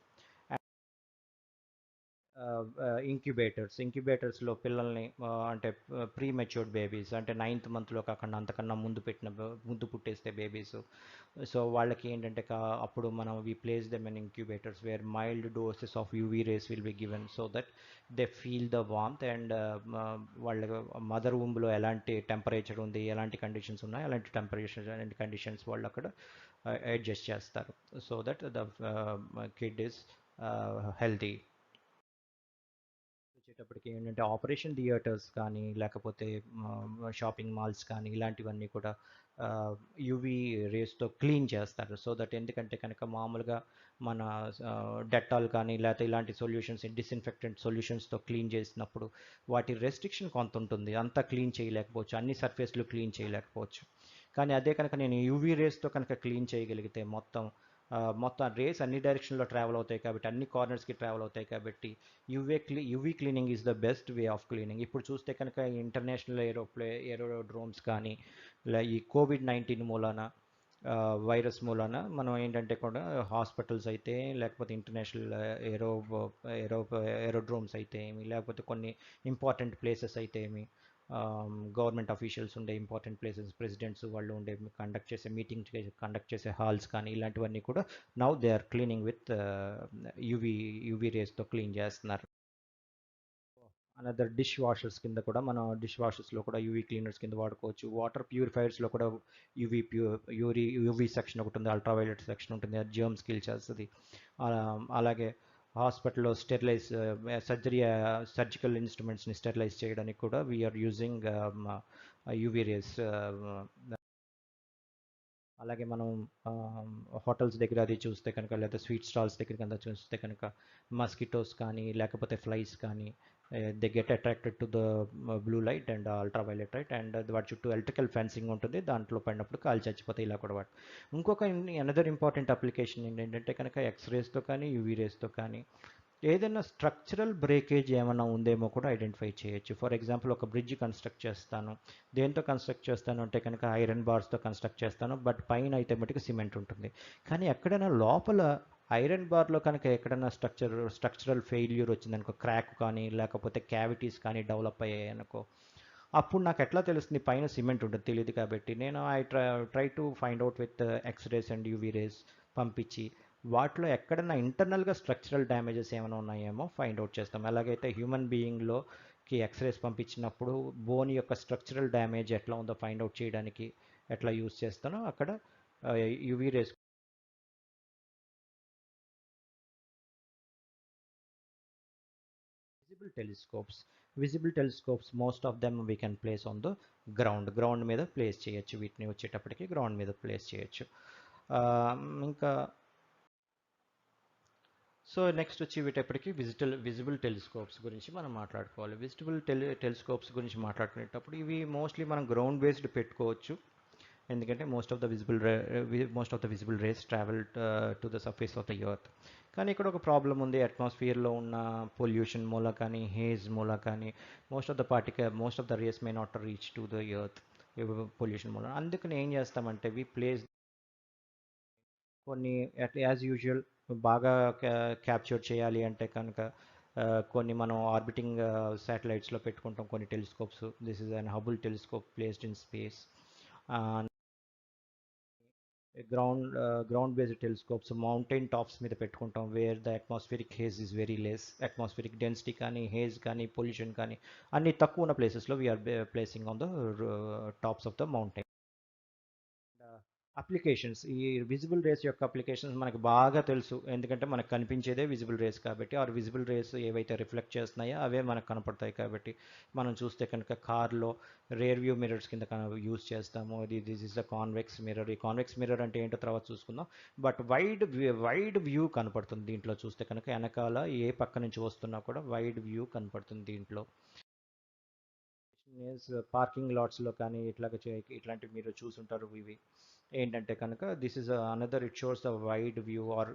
ఇంక్యుబేటర్స్లో పిల్లల్ని అంటే ప్రీ మెచ్యూర్డ్ బేబీస్ అంటే 9th మంత్లో కాకుండా అంతకన్నా ముందు పుట్టేస్తే బేబీస్, సో వాళ్ళకి ఏంటంటే అప్పుడు మనం we place them in incubators where mild doses of UV rays will be given so that they feel the warmth and వాళ్ళ మదర్ వుంబ్లో ఎలాంటి టెంపరేచర్ ఉంది, ఎలాంటి కండిషన్స్ ఉన్నాయి, అలాంటి టెంపరేచర్ అండ్ కండిషన్స్ వాళ్ళు అక్కడ అడ్జస్ట్ చేస్తారు so that the kid is healthy. వచ్చేటప్పటికి ఏంటంటే ఆపరేషన్ థియేటర్స్ కానీ లేకపోతే షాపింగ్ మాల్స్ కానీ ఇలాంటివన్నీ కూడా యూవీ రేస్తో క్లీన్ చేస్తారు సో దట్ ఎందుకంటే కనుక మామూలుగా మన డెటాల్ కానీ లేకపోతే ఇలాంటి సొల్యూషన్స్ డిస్ఇన్ఫెక్టెంట్ సొల్యూషన్స్తో క్లీన్ చేసినప్పుడు వాటి రెస్ట్రిక్షన్ కొంత ఉంటుంది, అంతా క్లీన్ చేయలేకపోవచ్చు, అన్ని సర్ఫేస్లు క్లీన్ చేయలేకపోవచ్చు. కానీ అదే కనుక నేను యూవీ రేస్తో కనుక క్లీన్ చేయగలిగితే మొత్తం రేస్ అన్ని డైరెక్షన్లో ట్రావెల్ అవుతాయి కాబట్టి అన్ని కార్నర్స్కి ట్రావెల్ అవుతాయి కాబట్టి UV cleaning is the best way of cleaning. ఇప్పుడు చూస్తే కనుక ఇంటర్నేషనల్ ఏరోడ్రోమ్స్ కానీ ఈ కోవిడ్-19 మూలాన వైరస్ మూలాన మనం ఏంటంటే కూడా హాస్పిటల్స్ అయితే లేకపోతే ఇంటర్నేషనల్ ఏరో ఏరోడ్రోమ్స్ అయితే ఏమి లేకపోతే కొన్ని ఇంపార్టెంట్ ప్లేసెస్ అయితే ఏమి గవర్నమెంట్ అఫీషియల్స్ ఉండే ఇంపార్టెంట్ ప్లేసెస్ ప్రెసిడెంట్స్ వాళ్ళు ఉండే కండక్ట్ చేసే హాల్స్ కానీ ఇలాంటివన్నీ కూడా now they are cleaning with UV రేస్తో క్లీన్ చేస్తున్నారు. అనదర్ డిష్ వాషర్స్ కింద కూడా మనం డిష్ వాషర్స్లో కూడా యూవీ క్లీనర్స్ కింద వాడుకోవచ్చు. వాటర్ ప్యూరిఫైయర్స్లో కూడా యూవీ సెక్షన్ ఒకటి ఉంది, అల్ట్రావైలెట్ సెక్షన్ ఉంటుంది, అది జర్మ్స్ కిల్ చేస్తుంది. అలాగే హాస్పిటల్లో సర్జికల్ ఇన్స్ట్రుమెంట్స్ని స్టెరిలైజ్ చేయడానికి కూడా వీఆర్ యూజింగ్ యూవీ రేస్. అలాగే మనం హోటల్స్ దగ్గర అది చూస్తే కనుక లేదా స్వీట్ స్టాల్స్ దగ్గర కనుక చూస్తే కనుక మస్కిటోస్ కానీ లేకపోతే ఫ్లైస్ కానీ they get attracted to the blue light and ultraviolet light and వాటి చుట్టూ ఎలక్ట్రికల్ ఫెన్సింగ్ ఉంటుంది, దాంట్లో పడినప్పుడు కాలు చచ్చిపోతాయి. ఇలా కూడా ఇంకొక అనదర్ ఇంపార్టెంట్ అప్లికేషన్ ఏంటంటే కనుక ఎక్స్రేస్తో కానీ యూవీ రేస్తో కానీ ఏదైనా స్ట్రక్చరల్ బ్రేకేజ్ ఏమైనా ఉందేమో కూడా ఐడెంటిఫై చేయొచ్చు. ఫర్ ఎగ్జాంపుల్ ఒక బ్రిడ్జ్ కన్స్ట్రక్ట్ చేస్తాను, దేంతో కన్స్ట్రక్ట్ చేస్తాను అంటే కనుక ఐరన్ బార్స్తో కన్స్ట్రక్ట్ చేస్తాను, బట్ పైన అయితే మటుకు సిమెంట్ ఉంటుంది. కానీ ఎక్కడైనా లోపల ఐరన్ బార్లో కనుక ఎక్కడైనా స్ట్రక్చరల్ ఫెయిల్యూర్ వచ్చిందనుకో, క్రాక్ కానీ లేకపోతే క్యావిటీస్ కానీ డెవలప్ అయ్యాయి అనుకో, అప్పుడు నాకు ఎట్లా తెలుస్తుంది? పైన సిమెంట్ ఉంటుంది, తెలియదు కాబట్టి నేను try to find out with X rays and UV rays పంపించి వాటిలో ఎక్కడన్నా ఇంటర్నల్గా స్ట్రక్చరల్ డ్యామేజెస్ ఏమైనా ఉన్నాయేమో ఫైండ్ అవుట్ చేస్తాం. ఎలాగైతే హ్యూమన్ బీయింగ్లోకి ఎక్స్రేస్ పంపించినప్పుడు బోన్ యొక్క స్ట్రక్చరల్ డ్యామేజ్ ఎట్లా ఉందో ఫైండ్ అవుట్ చేయడానికి ఎట్లా యూస్ చేస్తానో అక్కడ UV rays. Visible telescopes most of them we can place on the ground మీద ప్లేస్ చేయొచ్చు. వీటిని వచ్చేటప్పటికి గ్రౌండ్ మీద ప్లేస్ చేయొచ్చు. ఇంకా సో నెక్స్ట్ వచ్చి వీటప్పటికి విజిబుల్ టెలిస్కోప్స్ గురించి మనం మాట్లాడుకోవాలి. టెలిస్కోప్స్ గురించి మాట్లాడుకునేటప్పుడు ఇవి మోస్ట్లీ మనం గ్రౌండ్ బేస్డ్ పెట్టుకోవచ్చు. ఎందుకంటే most of the visible rays travel to the surface of the earth. కానీ ఇక్కడ ఒక ప్రాబ్లం ఉంది. అట్మాస్ఫియర్లో ఉన్న పొల్యూషన్ మూల కానీ, హేజ్ మూల కానీ most of the rays may not reach to the earth, pollution మూల. అందుకని ఏం చేస్తామంటే వి ప్లేస్ కొన్ని యాజ్ యూజువల్ బాగా క్యాప్చర్ చేయాలి అంటే కనుక కొన్ని మనం ఆర్బిటింగ్ శాటిలైట్స్లో పెట్టుకుంటాం కొన్ని telescopes. This is an Hubble telescope placed in space. Ground based telescopes mountain tops మీద పెట్టుకుంటాం, where the atmospheric haze is very less. Atmospheric density కానీ, హేజ్ కానీ, పొల్యూషన్ కానీ అన్ని తక్కువ ఉన్న ప్లేసెస్లో we are placing on the tops of the mountain. Applications, ఈ విజిబుల్ రేస్ యొక్క అప్లికేషన్స్ మనకు బాగా తెలుసు. ఎందుకంటే మనకు కనిపించేదే విజిబుల్ రేస్ కాబట్టి, ఆ విజిబుల్ రేస్ ఏవైతే రిఫ్లెక్ట్ చేస్తున్నాయో అవే మనకు కనపడతాయి. కాబట్టి మనం చూస్తే కనుక కార్లో రేర్ వ్యూ మిర్రర్స్ కింద యూస్ చేస్తాము. This is the convex mirror. ఈ కాన్వెక్స్ మిర్రర్ అంటే ఏంటో తర్వాత చూసుకుందాం. బట్ వైడ్ వ్యూ కనపడుతుంది దీంట్లో. చూస్తే కనుక వెనకాల ఏ పక్క నుంచి వస్తున్నా కూడా వైడ్ వ్యూ కనపడుతుంది దీంట్లో. పార్కింగ్ లాట్స్లో కానీ ఇట్లాంటివి మీరు చూసుంటారు. ఇవి ఏంటంటే కనుక this is another, it shows the wide view. Or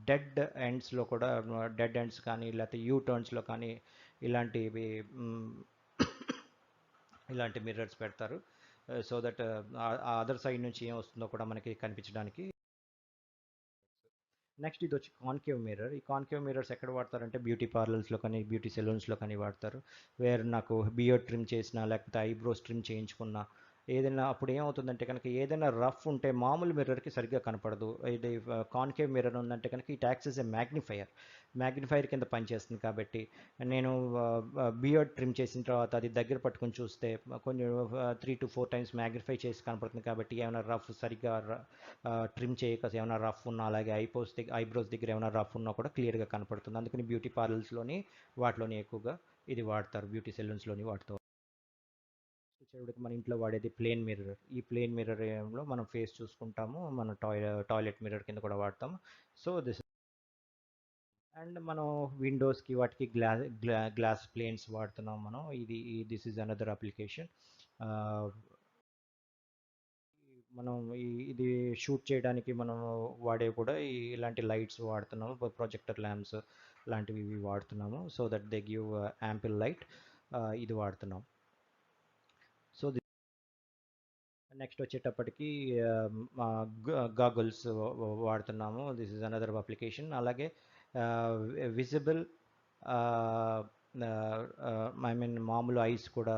dead ఎండ్స్లో కూడా, డెడ్ ఎండ్స్ కానీ లేకపోతే యూ టర్న్స్లో కానీ ఇలాంటివి ఇలాంటి మిర్రర్స్ పెడతారు. సో దట్ ఆ అదర్ సైడ్ నుంచి ఏం వస్తుందో కూడా మనకి కనిపించడానికి. నెక్స్ట్ ఇది వచ్చి కాన్కేవ్ మిర్రర్. ఈ కాన్కేవ్ మిర్రర్స్ ఎక్కడ వాడతారంటే బ్యూటీ పార్లర్స్లో కానీ, బ్యూటీ సెలూన్స్లో కానీ వాడతారు. వేర్ నాకు బియర్డ్ ట్రిమ్ చేసినా లేకపోతే ఐబ్రోస్ ట్రిమ్ చేయించుకున్నా ఏదైనా అప్పుడు ఏమవుతుందంటే కనుక ఏదైనా రఫ్ ఉంటే మామూలు మిర్రర్కి సరిగ్గా కనపడదు. ఇది కాన్కేవ్ మిర్రర్ ఉందంటే కనుక ఈ యాక్ట్స్ ఏ మ్యాగ్నిఫైర్ కింద పనిచేస్తుంది. కాబట్టి నేను బియర్డ్ ట్రిమ్ చేసిన తర్వాత అది దగ్గర పట్టుకొని చూస్తే కొంచెం 3 to 4 టైమ్స్ మ్యాగ్నిఫై చేసి కనపడుతుంది. కాబట్టి ఏమైనా రఫ్ సరిగ్గా ట్రిమ్ చేయక ఏమైనా రఫ్ ఉన్నా, అలాగే ఐబ్రోస్ దగ్గర ఏమైనా రఫ్ ఉన్నా కూడా క్లియర్గా కనపడుతుంది. అందుకని బ్యూటీ పార్లర్స్లోని వాటిలోని ఎక్కువగా ఇది వాడతారు, బ్యూటీ సెలూన్స్లోని వాడతారు. వచ్చేటప్పటికి మన ఇంట్లో వాడేది ప్లేన్ మిర్రర్. ఈ ప్లేన్ మిర్రర్లో మనం ఫేస్ చూసుకుంటాము. మనం టాయిలెట్ మిర్రర్ కింద కూడా వాడతాము. సో దిస్ అండ్ మనం విండోస్కి వాటికి గ్లాస్ ప్లేన్స్ వాడుతున్నాం మనం. This is another application. మనం ఇది షూట్ చేయడానికి మనం వాడే కూడా ఇలాంటి లైట్స్ వాడుతున్నాము. ప్రొజెక్టర్ ల్యాంప్స్ లాంటివి ఇవి వాడుతున్నాము. So that they give ample light. ఇది వాడుతున్నాం. సో నెక్స్ట్ వచ్చేటప్పటికి గాగుల్స్ వాడుతున్నాము. This is another application. అలాగే విజిబుల్ ఐ మీన్ మామూలు ఐస్ కూడా,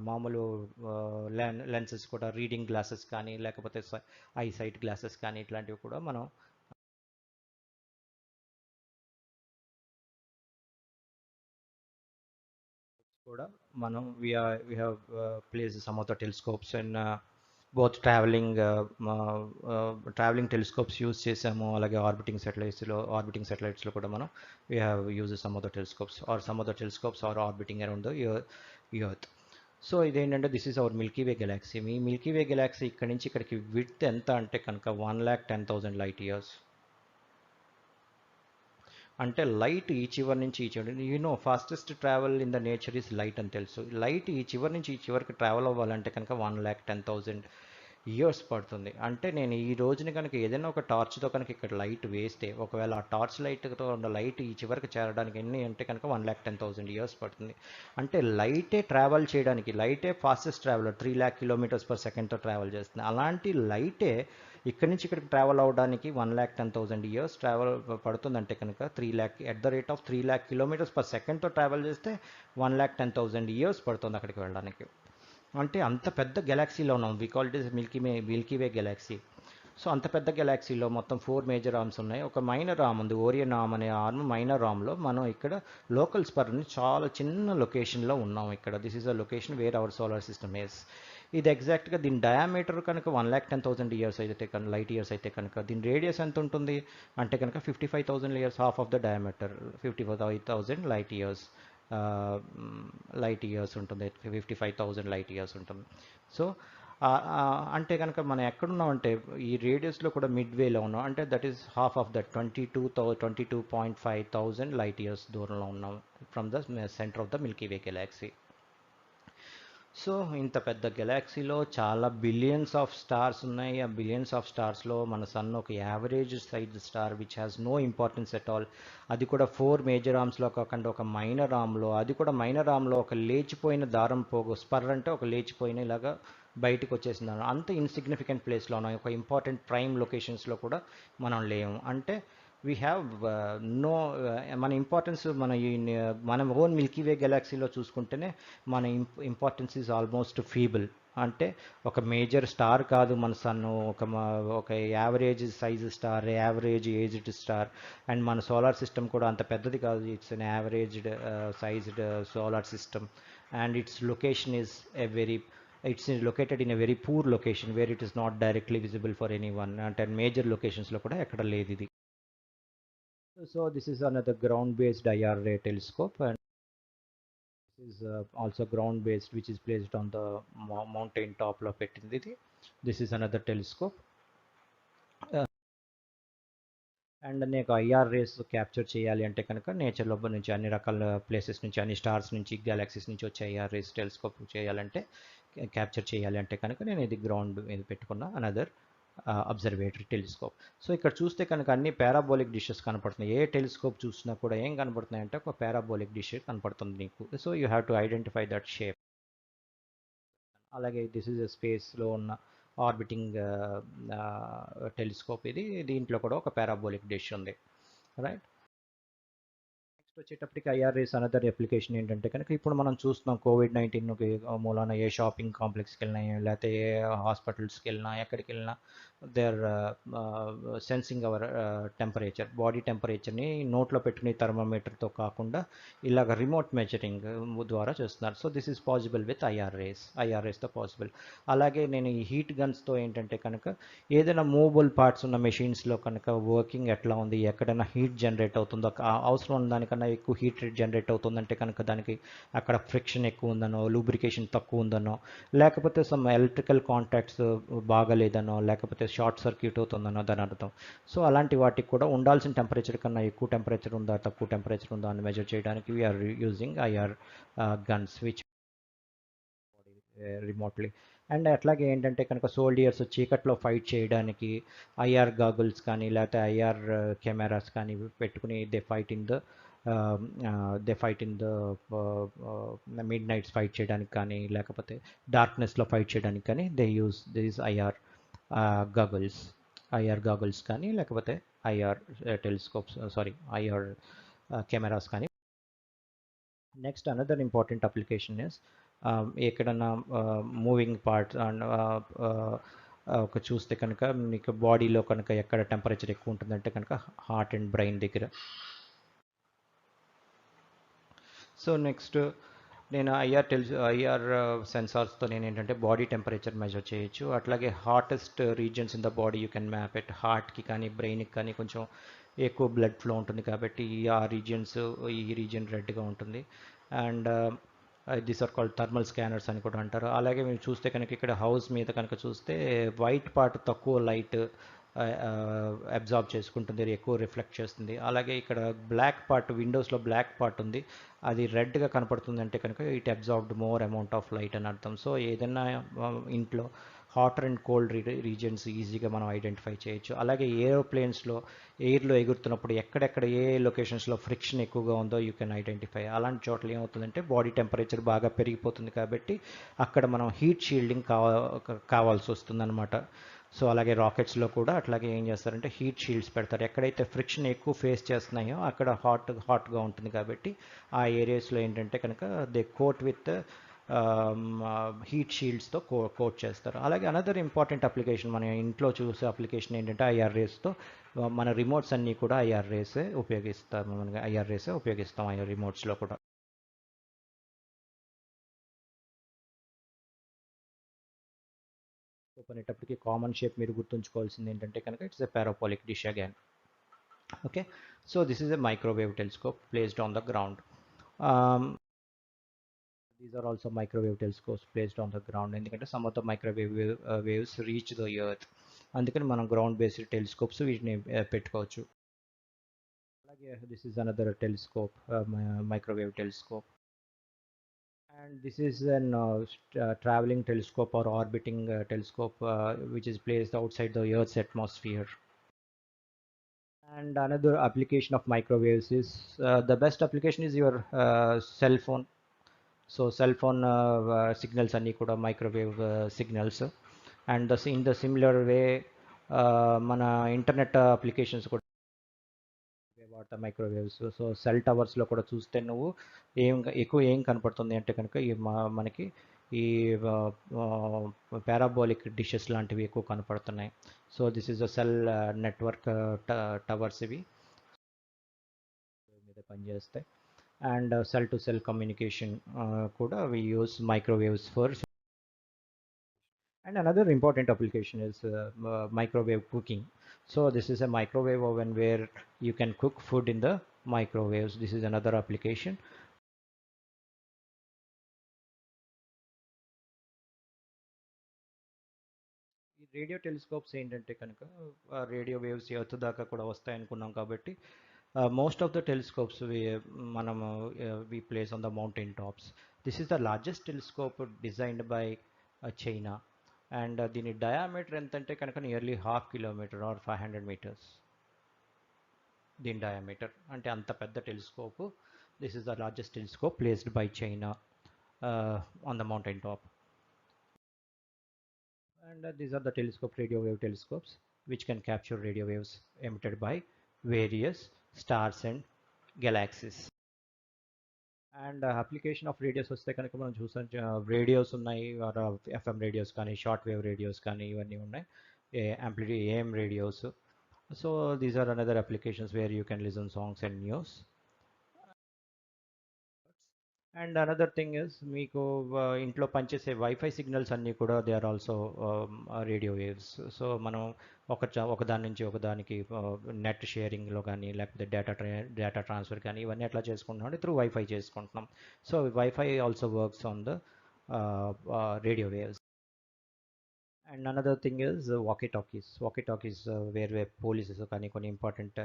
మామూలు లెన్సెస్ కూడా, రీడింగ్ గ్లాసెస్ కానీ లేకపోతే ఐ సైట్ గ్లాసెస్ కానీ ఇట్లాంటివి కూడా మనం we have placed some of the telescopes in both travelling telescopes use చేసాము. అలాగే ఆర్బిటింగ్ సాటిలైట్స్లో కూడా మనం we have use some of the telescopes or orbiting around the earth. So ఇదేంటంటే this is our Milky way galaxy. మీ Milky వే galaxy ఇక్కడి నుంచి ఇక్కడికి విడ్త్ ఎంత అంటే కనుక 1,10,000 లైట్ ఇయర్స్. అంటే లైట్ ఈ చివరి నుంచి ఈ చివరి, fastest travel in the nature is light అని తెలుసు. లైట్ ఈ చివరి నుంచి ఈ చివరికి ట్రావెల్ అవ్వాలంటే కనుక 1,10,000 ఇయర్స్ పడుతుంది. అంటే నేను ఈ రోజుని కనుక ఏదైనా ఒక టార్చ్‌తో కనుక ఇక్కడ లైట్ వేస్తే, ఒకవేళ ఆ టార్చ్ లైట్‌తో ఉన్న లైట్ ఈ చివరికి చేరడానికి ఎన్ని అంటే కనుక 1,10,000 ఇయర్స్ పడుతుంది. అంటే లైటే ట్రావెల్ చేయడానికి, లైటే ఫాస్టెస్ట్ ట్రావెలర్ 3,00,000 కిలోమీటర్స్ పర్ సెకండ్‌తో ట్రావెల్ చేస్తుంది. అలాంటి లైటే ఇక్కడి నుంచి ఇక్కడికి ట్రావెల్ అవ్వడానికి 1,10,000 ఇయర్స్ ట్రావెల్ పడుతుందంటే కనుక 3,00,000 at the rate of 3,00,000 kilometres per సెకండ్‌తో ట్రావెల్ చేస్తే 1,10,000 ఇయర్స్ పడుతుంది అక్కడికి వెళ్ళడానికి. అంటే అంత పెద్ద గెలాక్సీలో ఉన్నాం. We call it is milky way galaxy. So అంత పెద్ద గెలాక్సీలో మొత్తం 4 మేజర్ ఆర్మ్స్ ఉన్నాయి. ఒక మైనర్ ఆర్మ్ ఉంది, ఓరియన్ ఆర్మ్ అనే ఆర్మ్. మైనర్ ఆర్మ్లో మనం ఇక్కడ లోకల్ స్పర్ అని చాలా చిన్న లొకేషన్లో ఉన్నాం ఇక్కడ. This is a location wear hour solar system is. ఇది ఎగ్జాక్ట్గా దీని డయామీటర్ కనుక 1,10,000 ఇయర్స్ అయితే కనుక, లైట్ ఇయర్స్ అయితే కనుక దీని రేడియస్ ఎంత ఉంటుంది అంటే కనుక 55,000 years, half of the diameter 55,000 light years ఉంటుంది. 55,000 లైట్ ఇయర్స్ ఉంటుంది. సో అంటే కనుక మనం ఎక్కడున్నాం అంటే ఈ రేడియస్లో కూడా మిడ్వేలో ఉన్నాం. అంటే that is half of that 22.5 light years దూరంలో ఉన్నాం from the centre of the Milky way galaxy. So ఇంత పెద్ద గెలాక్సీలో చాలా బిలియన్స్ ఆఫ్ స్టార్స్ ఉన్నాయి. ఆ బిలియన్స్ ఆఫ్ స్టార్స్లో మన సన్ ఒక average size star which has no importance at all. అది కూడా 4 మేజర్ ఆర్మ్స్లో కాకుండా ఒక మైనర్ ఆర్మ్లో, అది కూడా మైనర్ ఆర్మ్లో ఒక లేచిపోయిన దారం పోగు, స్పర్ అంటే ఒక లేచిపోయిన ఇలాగా బయటకు వచ్చేసింది. అంత ఇన్సిగ్నిఫికెంట్ ప్లేస్లో ఉన్నాయి. ఒక ఇంపార్టెంట్ ప్రైమ్ లొకేషన్స్లో కూడా మనం లేము. అంటే వీ హ్యావ్ నో మన ఇంపార్టెన్స్ మన ఓన్ మిల్కీ వే గెలాక్సీలో చూసుకుంటేనే మన ఇంపార్టెన్స్ ఈజ్ ఆల్మోస్ట్ ఫీబుల్. అంటే ఒక మేజర్ స్టార్ కాదు మన సన్, ఒక average size star, average aged star. And మన సోలార్ సిస్టమ్ కూడా అంత పెద్దది కాదు. It's an averaged sized solar system. And its location is it's located in a very poor location where it is not directly visible for anyone. అంటే major లొకేషన్స్లో కూడా ఎక్కడ లేదు ఇది. So this is another ground-based IR telescope, and this is also ground-based, which is placed on the mountain top లో పెట్టింది ఇది. This is another telescope. And నీకు IR race capture చేయాలి అంటే కనుక నేచర్లో నుంచి అన్ని రకాల ప్లేసెస్ నుంచి, అన్ని స్టార్స్ నుంచి, గెలాక్సీస్ నుంచి వచ్చే ఐఆర్ రేస్ టెలిస్కోప్ చేయాలంటే, క్యాప్చర్ చేయాలి అంటే కనుక నేను ఇది గ్రౌండ్ మీద పెట్టుకున్న అనదర్ అబ్జర్వేటరీ టెలిస్కోప్. సో ఇక్కడ చూస్తే కనుక అన్ని పారాబోలిక్ డిషెస్ కనపడుతున్నాయి. ఏ టెలిస్కోప్ చూసినా కూడా ఏం కనపడుతున్నాయి అంటే ఒక పారాబోలిక్ డిష్ కనపడుతుంది నీకు. So you have to identify that shape. అలాగే దిస్ ఈజ్ స్పేస్లో ఉన్న ఆర్బిటింగ్ టెలిస్కోప్ ఇది. దీంట్లో కూడా ఒక పారాబోలిక్ డిష్ ఉంది, రైట్. నెక్స్ట్ వచ్చేటప్పటికి ఐఆర్ఎస్ అనదర్ అప్లికేషన్ ఏంటంటే కనుక ఇప్పుడు మనం చూస్తున్నాం COVID-19 మూలాన ఏ షాపింగ్ కాంప్లెక్స్కి వెళ్ళినా, లేకపోతే ఏ హాస్పిటల్స్కి వెళ్ళినా, ఎక్కడికి వెళ్ళినా they are sensing our temperature, body టెంపరేచర్ని నోట్లో పెట్టుకునే థర్మోమీటర్తో కాకుండా ఇలాగ రిమోట్ మెజరింగ్ ద్వారా చేస్తున్నారు. So this is possible with ఐఆర్ఎస్తో పాసిబుల్. అలాగే నేను ఈ హీట్ గన్స్తో ఏంటంటే కనుక ఏదైనా మూవబుల్ పార్ట్స్ ఉన్న మెషిన్స్లో కనుక వర్కింగ్ ఎట్లా ఉంది, ఎక్కడైనా హీట్ జనరేట్ అవుతుందో, అవసరం ఉన్న దానికన్నా ఎక్కువ హీట్ రేట్ జనరేట్ అవుతుందంటే కనుక దానికి అక్కడ ఫ్రిక్షన్ ఎక్కువ ఉందనో, లూబ్రికేషన్ తక్కువ ఉందనో, లేకపోతే సమ్ ఎలక్ట్రికల్ కాంటాక్ట్స్ బాగాలేదనో, లేకపోతే షార్ట్ సర్క్యూట్ అవుతుందనో దాని అర్థం. సో అలాంటి వాటికి కూడా ఉండాల్సిన టెంపరేచర్ కన్నా ఎక్కువ టెంపరేచర్ ఉందా, తక్కువ టెంపరేచర్ ఉందా అని మెజర్ చేయడానికి we're using IR guns which remotely. And అట్లాగే ఏంటంటే కనుక సోల్డియర్స్ చీకట్లో ఫైట్ చేయడానికి ఐఆర్ గాగుల్స్ కానీ లేకపోతే ఐఆర్ కెమెరాస్ కానీ పెట్టుకుని they fight in the mid nights fight చేయడానికి కానీ, లేకపోతే డార్క్నెస్లో ఫైట్ చేయడానికి కానీ they use this IR goggles కానీ, లేకపోతే ఐఆర్ టెలిస్కోప్స్, ఐఆర్ కెమెరాస్ కానీ. Next another important application is ఎక్కడన్నా మూవింగ్ పార్ట్స్ అండ్ ఒక చూస్తే కనుక మీకు బాడీలో కనుక ఎక్కడ టెంపరేచర్ ఎక్కువ ఉంటుందంటే కనుక హార్ట్ అండ్ బ్రెయిన్ దగ్గర. సో నెక్స్ట్ నేను ఐఆర్ సెన్సార్స్తో నేను ఏంటంటే బాడీ టెంపరేచర్ మెజర్ చేయొచ్చు. అట్లాగే hardest regions in the body you can map it. హార్ట్కి కానీ బ్రెయిన్కి కానీ కొంచెం ఎక్కువ బ్లడ్ ఫ్లో ఉంటుంది కాబట్టి ఆ రీజియన్స్, ఈ రీజియన్ రెడ్గా ఉంటుంది. And this are called thermal scanners అని కూడా అంటారు. అలాగే మీరు చూస్తే కనుక ఇక్కడ హౌస్ మీద కనుక చూస్తే వైట్ పార్ట్ తక్కువ లైట్ అబ్జార్బ్ చేసుకుంటుంది, ఎక్కువ రిఫ్లెక్ట్ చేస్తుంది. అలాగే ఇక్కడ బ్లాక్ పార్ట్, విండోస్లో బ్లాక్ పార్ట్ ఉంది, అది రెడ్గా కనపడుతుంది అంటే కనుక it absorbed more amount of light అని అర్థం. సో ఏదైనా ఇంట్లో హాటర్ అండ్ కోల్డ్ రీజన్స్ ఈజీగా మనం ఐడెంటిఫై చేయొచ్చు. అలాగే ఏరోప్లేన్స్లో ఎయిర్లో ఎగురుతున్నప్పుడు ఎక్కడెక్కడ ఏ లొకేషన్స్లో ఫ్రిక్షన్ ఎక్కువగా ఉందో యూ కెన్ ఐడెంటిఫై. అలాంటి చోట్ల ఏమవుతుందంటే బాడీ టెంపరేచర్ బాగా పెరిగిపోతుంది కాబట్టి అక్కడ మనం హీట్ షీల్డింగ్ కావాల్సి వస్తుందన్నమాట. సో అలాగే రాకెట్స్లో కూడా అట్లాగే ఏం చేస్తారంటే హీట్ షీల్డ్స్ పెడతారు. ఎక్కడైతే ఫ్రిక్షన్ ఎక్కువ ఫేస్ చేస్తున్నాయో అక్కడ హాట్గా ఉంటుంది కాబట్టి ఆ ఏరియాస్లో ఏంటంటే కనుక దే కోట్ విత్ హీట్ షీల్డ్స్తో కోట్ చేస్తారు. అలాగే అనదర్ ఇంపార్టెంట్ అప్లికేషన్ మన ఇంట్లో చూసే అప్లికేషన్ ఏంటంటే ఐఆర్ఏస్తో మన రిమోట్స్ అన్నీ కూడా ఐఆర్ఏసే ఉపయోగిస్తాము. మనకి ఐఆర్ఏసే ఉపయోగిస్తాం ఆ రిమోట్స్లో కూడా. అనేటప్పటికి కామన్ షేప్ మీరు గుర్తుంచుకోవాల్సింది ఏంటంటే కనుక it's a parabolic dish again. Okay, so this is a microwave telescope placed on the ground. These are also microwave telescopes placed on the ground. ఎందుకంటే some of the microwave waves reach the earth. అందుకని మనం ground based telescopes వీటిని పెట్టుకోవచ్చు. అలాగే this is another telescope, microwave telescope. And this is an traveling telescope or orbiting telescope which is placed outside the Earth's atmosphere. And another application of microwaves is the best application is your cell phone. So cell phone signals అన్నీ కూడా microwave signals. And in the similar way మన internet applications కూడా వాడతాం microwaves. So cell టవర్స్లో కూడా చూస్తే నువ్వు ఎక్కువ ఏం కనపడుతుంది అంటే కనుక ఈ మనకి ఈ పారాబోలిక్ డిషెస్ లాంటివి ఎక్కువ కనపడుతున్నాయి. So this is a cell network towers ఇవి మీద పనిచేస్తాయి. And cell to cell communication kuda we use microwaves for. And another important application is microwave cooking. So this is a microwave oven where you can cook food in the microwaves. This is another application. ఈ radio telescopes ఏంటంటే కనుక radio waves earth దాకా కూడా వస్తాయి అనుకున్నాం కాబట్టి most of the telescopes we place on the mountain tops. This is the largest telescope designed by China, and దీని diameter ఎంతంటే కనుక నియర్లీ 1/2 kilometer or 500 meters. దీని diameter అంటే అంత పెద్ద telescope. This is the largest telescope placed by China on the mountain top. And these are the radio wave telescopes which can capture radio waves emitted by various stars and galaxies. And application of radios వస్తే కనుక మనం చూసాం radios ఉన్నాయి, FM radios కానీ short wave radios కానీ ఇవన్నీ ఉన్నాయి, AM radios. So these are another applications where you can listen songs and news. And another thing is మీకు ఇంట్లో పనిచేసే వైఫై సిగ్నల్స్ అన్నీ కూడా they are also radio waves. So మనం ఒకదాని నుంచి ఒకదానికి నెట్ షేరింగ్లో కానీ లేకపోతే డేటా ట్రాన్స్ఫర్ కానీ ఇవన్నీ ఎట్లా చేసుకుంటున్నాం అంటే త్రూ వైఫై చేసుకుంటున్నాం. So wifi also works on the radio waves. And another thing is walkie talkies వేరే పోలీసెస్ కానీ కొన్ని ఇంపార్టెంట్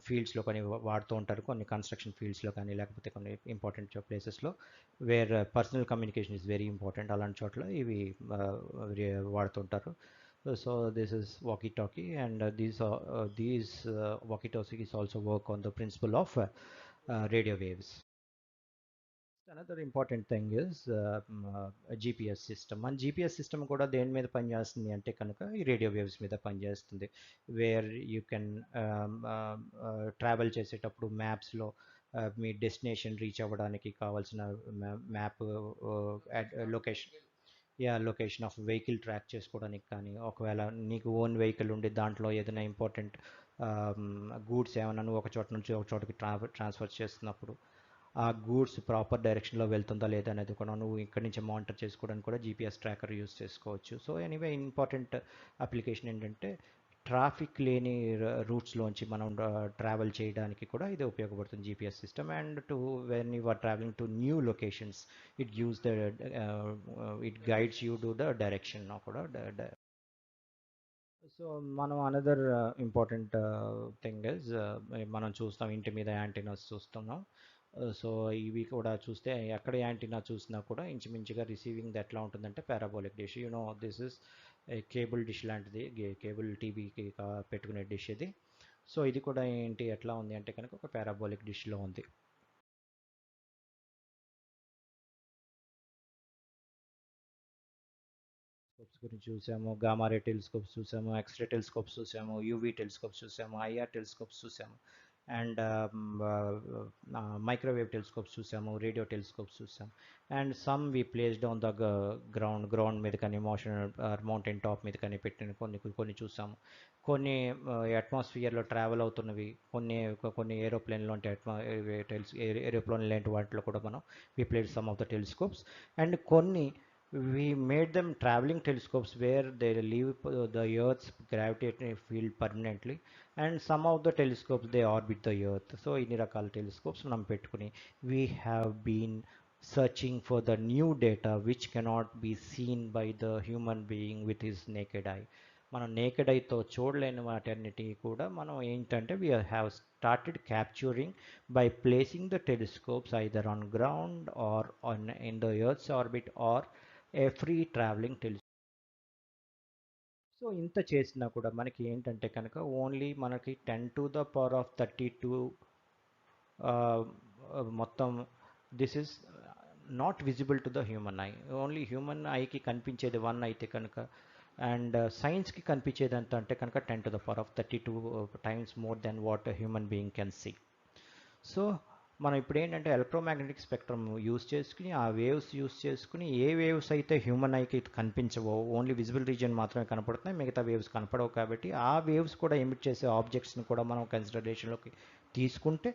ఫీల్డ్స్లో కానీ వాడుతూ ఉంటారు, కొన్ని కన్స్ట్రక్షన్ ఫీల్డ్స్లో కానీ లేకపోతే కొన్ని ఇంపార్టెంట్ ప్లేసెస్లో where personal communication is very important. అలాంటి చోట్ల ఇవి వాడుతుంటారు. So this is walkie talkie and these walkie talkies also work on the principle of radio waves. Another important thing is GPS system. మన జీపీఎస్ సిస్టమ్ కూడా దేని మీద పనిచేస్తుంది అంటే కనుక ఈ రేడియో వేవ్స్ మీద పనిచేస్తుంది. వేర్ యూ కెన్ ట్రావెల్ చేసేటప్పుడు మ్యాప్స్లో మీ డెస్టినేషన్ రీచ్ అవ్వడానికి కావాల్సిన map location of vehicle track చేసుకోవడానికి కానీ, ఒకవేళ నీకు ఓన్ వెహికల్ ఉండి దాంట్లో ఏదైనా ఇంపార్టెంట్ గూడ్స్ ఏమైనా నువ్వు ఒక చోట నుంచి ఒక చోటకి ట్రాన్స్ఫర్ చేస్తున్నప్పుడు ఆ గూడ్స్ ప్రాపర్ డైరెక్షన్లో వెళ్తుందా లేదా అనేది కూడా నువ్వు ఇక్కడి నుంచి మానిటర్ చేసుకోవడానికి కూడా జీపీఎస్ ట్రాకర్ యూస్ చేసుకోవచ్చు. సో ఎనీవే ఇంపార్టెంట్ అప్లికేషన్ ఏంటంటే ట్రాఫిక్ లేని రూట్స్లోంచి మనం ట్రావెల్ చేయడానికి కూడా ఇది ఉపయోగపడుతుంది GPS system. And when you are travelling to new locations it guides you to the direction కూడా. సో మనం అనదర్ ఇంపార్టెంట్ థింగ్ ఇస్ మనం చూస్తాం ఇంటి మీద యాంటీనాస్ చూస్తున్నాం. సో ఇవి కూడా చూస్తే ఎక్కడ యాంటీనా చూసినా కూడా ఇంచుమించుగా రిసీవింగ్ ఎట్లా ఉంటుందంటే parabolic dish. This is cable dish లాంటిది, కేబుల్ టీవీకి పెట్టుకునే డిష్ ఇది. సో ఇది కూడా ఏంటి ఎట్లా ఉంది అంటే కనుక ఒక పారాబోలిక్ డిష్లో ఉంది. టెలిస్కోప్స్ గురించి చూసాము, గామా రే టెలిస్కోప్స్ చూసాము, ఎక్స్రే టెలిస్కోప్స్ చూసాము, యూవీ టెలిస్కోప్స్ చూసాము, ఐఆర్ టెలిస్కోప్స్ చూసాము, అండ్ మైక్రోవేవ్ టెలిస్కోప్స్ చూసాము, రేడియో టెలిస్కోప్స్ చూసాము. And some we placed on the ground మీద కానీ మౌంటైన్ టాప్ మీద కానీ పెట్టిన కొన్ని కొన్ని చూసాము. కొన్ని అట్మాస్ఫియర్లో ట్రావెల్ అవుతున్నవి, కొన్ని ఏరోప్లేన్లో అంటే ఏరోప్లేన్ లాంటి వాటిలో కూడా మనం we played some of the telescopes. And కొన్ని we made them traveling telescopes where they leave the earth's gravitational field permanently, and some of the telescopes they orbit the earth. So inni rakala telescopes మనం పెట్టుకుని we have been searching for the new data which cannot be seen by the human being with his naked eye. మనం naked ఐతో చూడలేని వాటన్నిటి కూడా మనం ఏంటంటే we have started capturing by placing the telescopes either on ground or in the earth's orbit or A free travelling telescope. So ఇంత చేసినా కూడా మనకి ఏంటంటే కనుక ఓన్లీ మనకి 10⁻32 మొత్తం this is not visible to the human eye. Only human ఐకి కనిపించేది 1 అయితే కనుక, అండ్ సైన్స్కి కనిపించేది ఎంత అంటే కనుక 10⁻32 times more then what human being can see. So మనం ఇప్పుడు ఏంటంటే ఎలక్ట్రోమాగ్నెటిక్ స్పెక్ట్రమ్ యూస్ చేసుకుని ఆ వేవ్స్ యూస్ చేసుకుని ఏ వేవ్స్ అయితే హ్యూమన్ ఐకి కనిపించవో, ఓన్లీ విజిబుల్ రీజియన్ మాత్రమే కనపడుతున్నాయి, మిగతా వేవ్స్ కనపడవు. కాబట్టి ఆ వేవ్స్ కూడా ఎమిట్ చేసే ఆబ్జెక్ట్స్ని కూడా మనం కన్సిడరేషన్లోకి తీసుకుంటే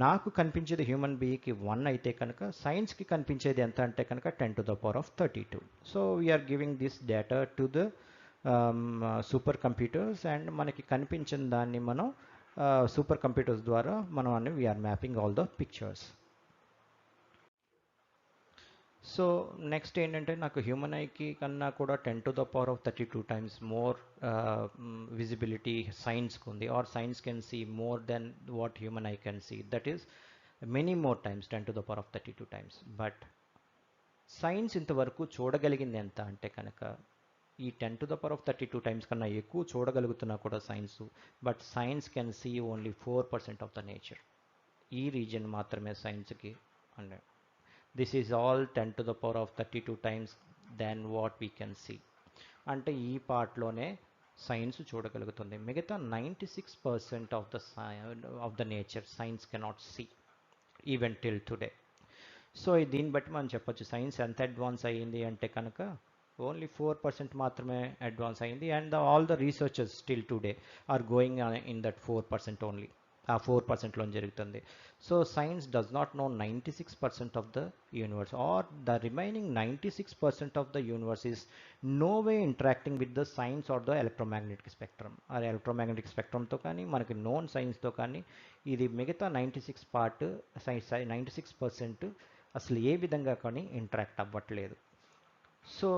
నాకు కనిపించేది హ్యూమన్ బీయింగ్కి 1 అయితే కనుక సైన్స్కి కనిపించేది ఎంత అంటే కనుక 10⁻32. So we're giving this data to the super computers, and మనకి కనిపించిన దాన్ని మనం సూపర్ కంప్యూటర్స్ ద్వారా మనం అన్ని we're mapping all the pictures. So next ఏంటంటే నాకు హ్యూమన్ ఐకి కన్నా కూడా 10⁻32 టైమ్స్ మోర్ విజిబిలిటీ సైన్స్కి ఉంది, or science can see more then what human eye can see. That is many more times 10⁻32 times. But science ఇంతవరకు చూడగలిగింది ఎంత అంటే కనుక ఈ 10⁻32 టైమ్స్ కన్నా ఎక్కువ చూడగలుగుతున్నా కూడా science, but science can see only 4% of the nature. ఈ రీజన్ మాత్రమే సైన్స్కి అంటే this is all 10⁻32 times than what we can see. అంటే ఈ పార్ట్లోనే సైన్స్ చూడగలుగుతుంది. మిగతా 96% of the nature science cannot see even till today. So దీన్ని బట్టి మనం చెప్పొచ్చు సైన్స్ ఎంత అడ్వాన్స్ అయ్యింది అంటే కనుక ఓన్లీ 4% మాత్రమే అడ్వాన్స్ అయింది, and all the researchers still today are going in that 4% only. ఆ 4%లో జరుగుతుంది. So science does not know 96% of the universe, or the remaining 96% of the universe is no way interacting with the science or the electromagnetic spectrum. ఆ electromagnetic స్పెక్ట్రమ్తో కానీ మనకి known సైన్స్తో కానీ ఇది మిగతా 96% అసలు ఏ విధంగా కానీ ఇంటరాక్ట్ అవ్వట్లేదు. So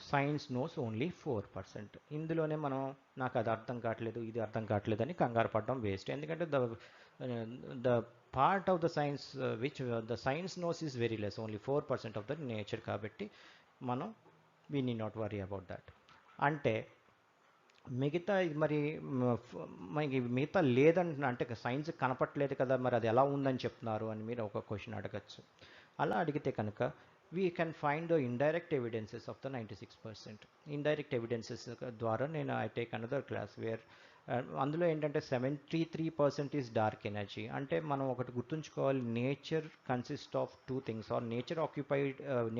science nose only 4%. ఇందులోనే మనం నాకు అది అర్థం కావట్లేదు, ఇది అర్థం కావట్లేదు అని కంగారు పడడం వేస్ట్. ఎందుకంటే the part of the science which the science knows is very less, only 4% of the nature. కాబట్టి మనం we need not worry about that. అంటే మిగతా మరి మనకి మిగతా లేదంటున్నా అంటే సైన్స్ కనపట్లేదు కదా, మరి అది ఎలా ఉందని చెప్తున్నారు అని మీరు ఒక క్వశ్చన్ అడగచ్చు. అలా అడిగితే కనుక we can find the indirect evidences of the 96%. Indirect evidences ద్వారా నేను I take another class where అందులో ఏంటంటే 73% ఈజ్ డార్క్ ఎనర్జీ. అంటే మనం ఒకటి గుర్తుంచుకోవాలి, nature consist of 2 things, or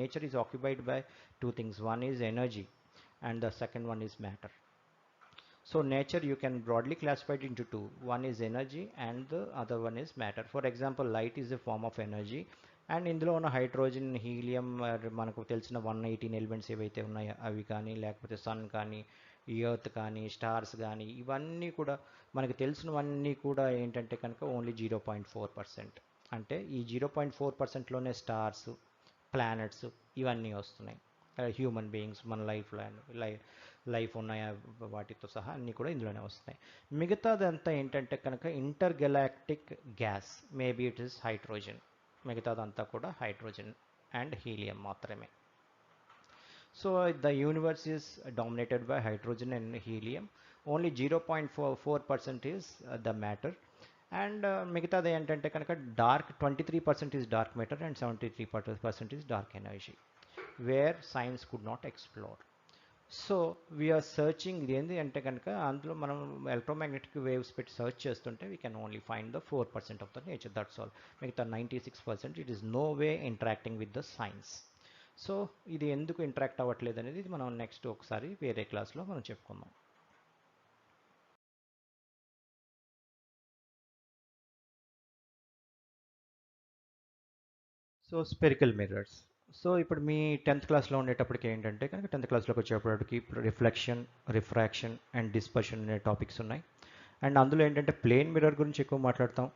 nature is occupied by 2 things. One is energy and the second one is matter. So nature you can broadly classify it into two. One is energy and the other one is matter. For example, light is a form of energy, and ఇందులో ఉన్న hydrogen, helium, మనకు తెలిసిన 118 elements ఏవైతే ఉన్నాయో అవి కానీ, లేకపోతే sun కానీ, ఎర్త్ కానీ, స్టార్స్ కానీ, ఇవన్నీ కూడా మనకు తెలిసినవన్నీ కూడా ఏంటంటే కనుక ఓన్లీ 0.4%. అంటే ఈ 0.4%లోనే స్టార్స్, ప్లానెట్స్ ఇవన్నీ వస్తున్నాయి. హ్యూమన్ బీయింగ్స్ మన లైఫ్ లైఫ్ ఉన్నాయా వాటితో సహా అన్నీ కూడా ఇందులోనే వస్తాయి. మిగతాదంతా ఏంటంటే కనుక inter galactic gas, maybe it is hydrogen. మిగతాదంతా కూడా హైడ్రోజన్ అండ్ హీలియం మాత్రమే. So the universe is dominated by hydrogen and helium. Only 0.44% is the matter. And మిగతాది ఏంటంటే కనుక dark 23% is dark matter and 73% is dark energy, where science could not explore. So we're searching ఇది ఏంటి అంటే కనుక అందులో మనం ఎలక్ట్రోమాగ్నెటిక్ వేవ్స్ పెట్టి సర్చ్ చేస్తుంటే we can only find the 4% of the nature, that's all. మిగతా 96% it is no way interacting with the science. So ఇది ఎందుకు ఇంటరాక్ట్ అవ్వట్లేదు అనేది మనం నెక్స్ట్ ఒకసారి వేరే క్లాస్లో మనం చెప్పుకుందాం. So spherical mirrors. సో ఇప్పుడు మీ 10th క్లాస్లో ఉండేటప్పటికి ఏంటంటే కనుక 10th క్లాస్లోకి వచ్చేటప్పటికి ఇప్పుడు రిఫ్లెక్షన్, రిఫ్రాక్షన్ అండ్ డిస్పర్షన్ అనే టాపిక్స్ ఉన్నాయి. అండ్ అందులో ఏంటంటే ప్లేన్ మిర్రర్ గురించి ఎక్కువ మాట్లాడతాం,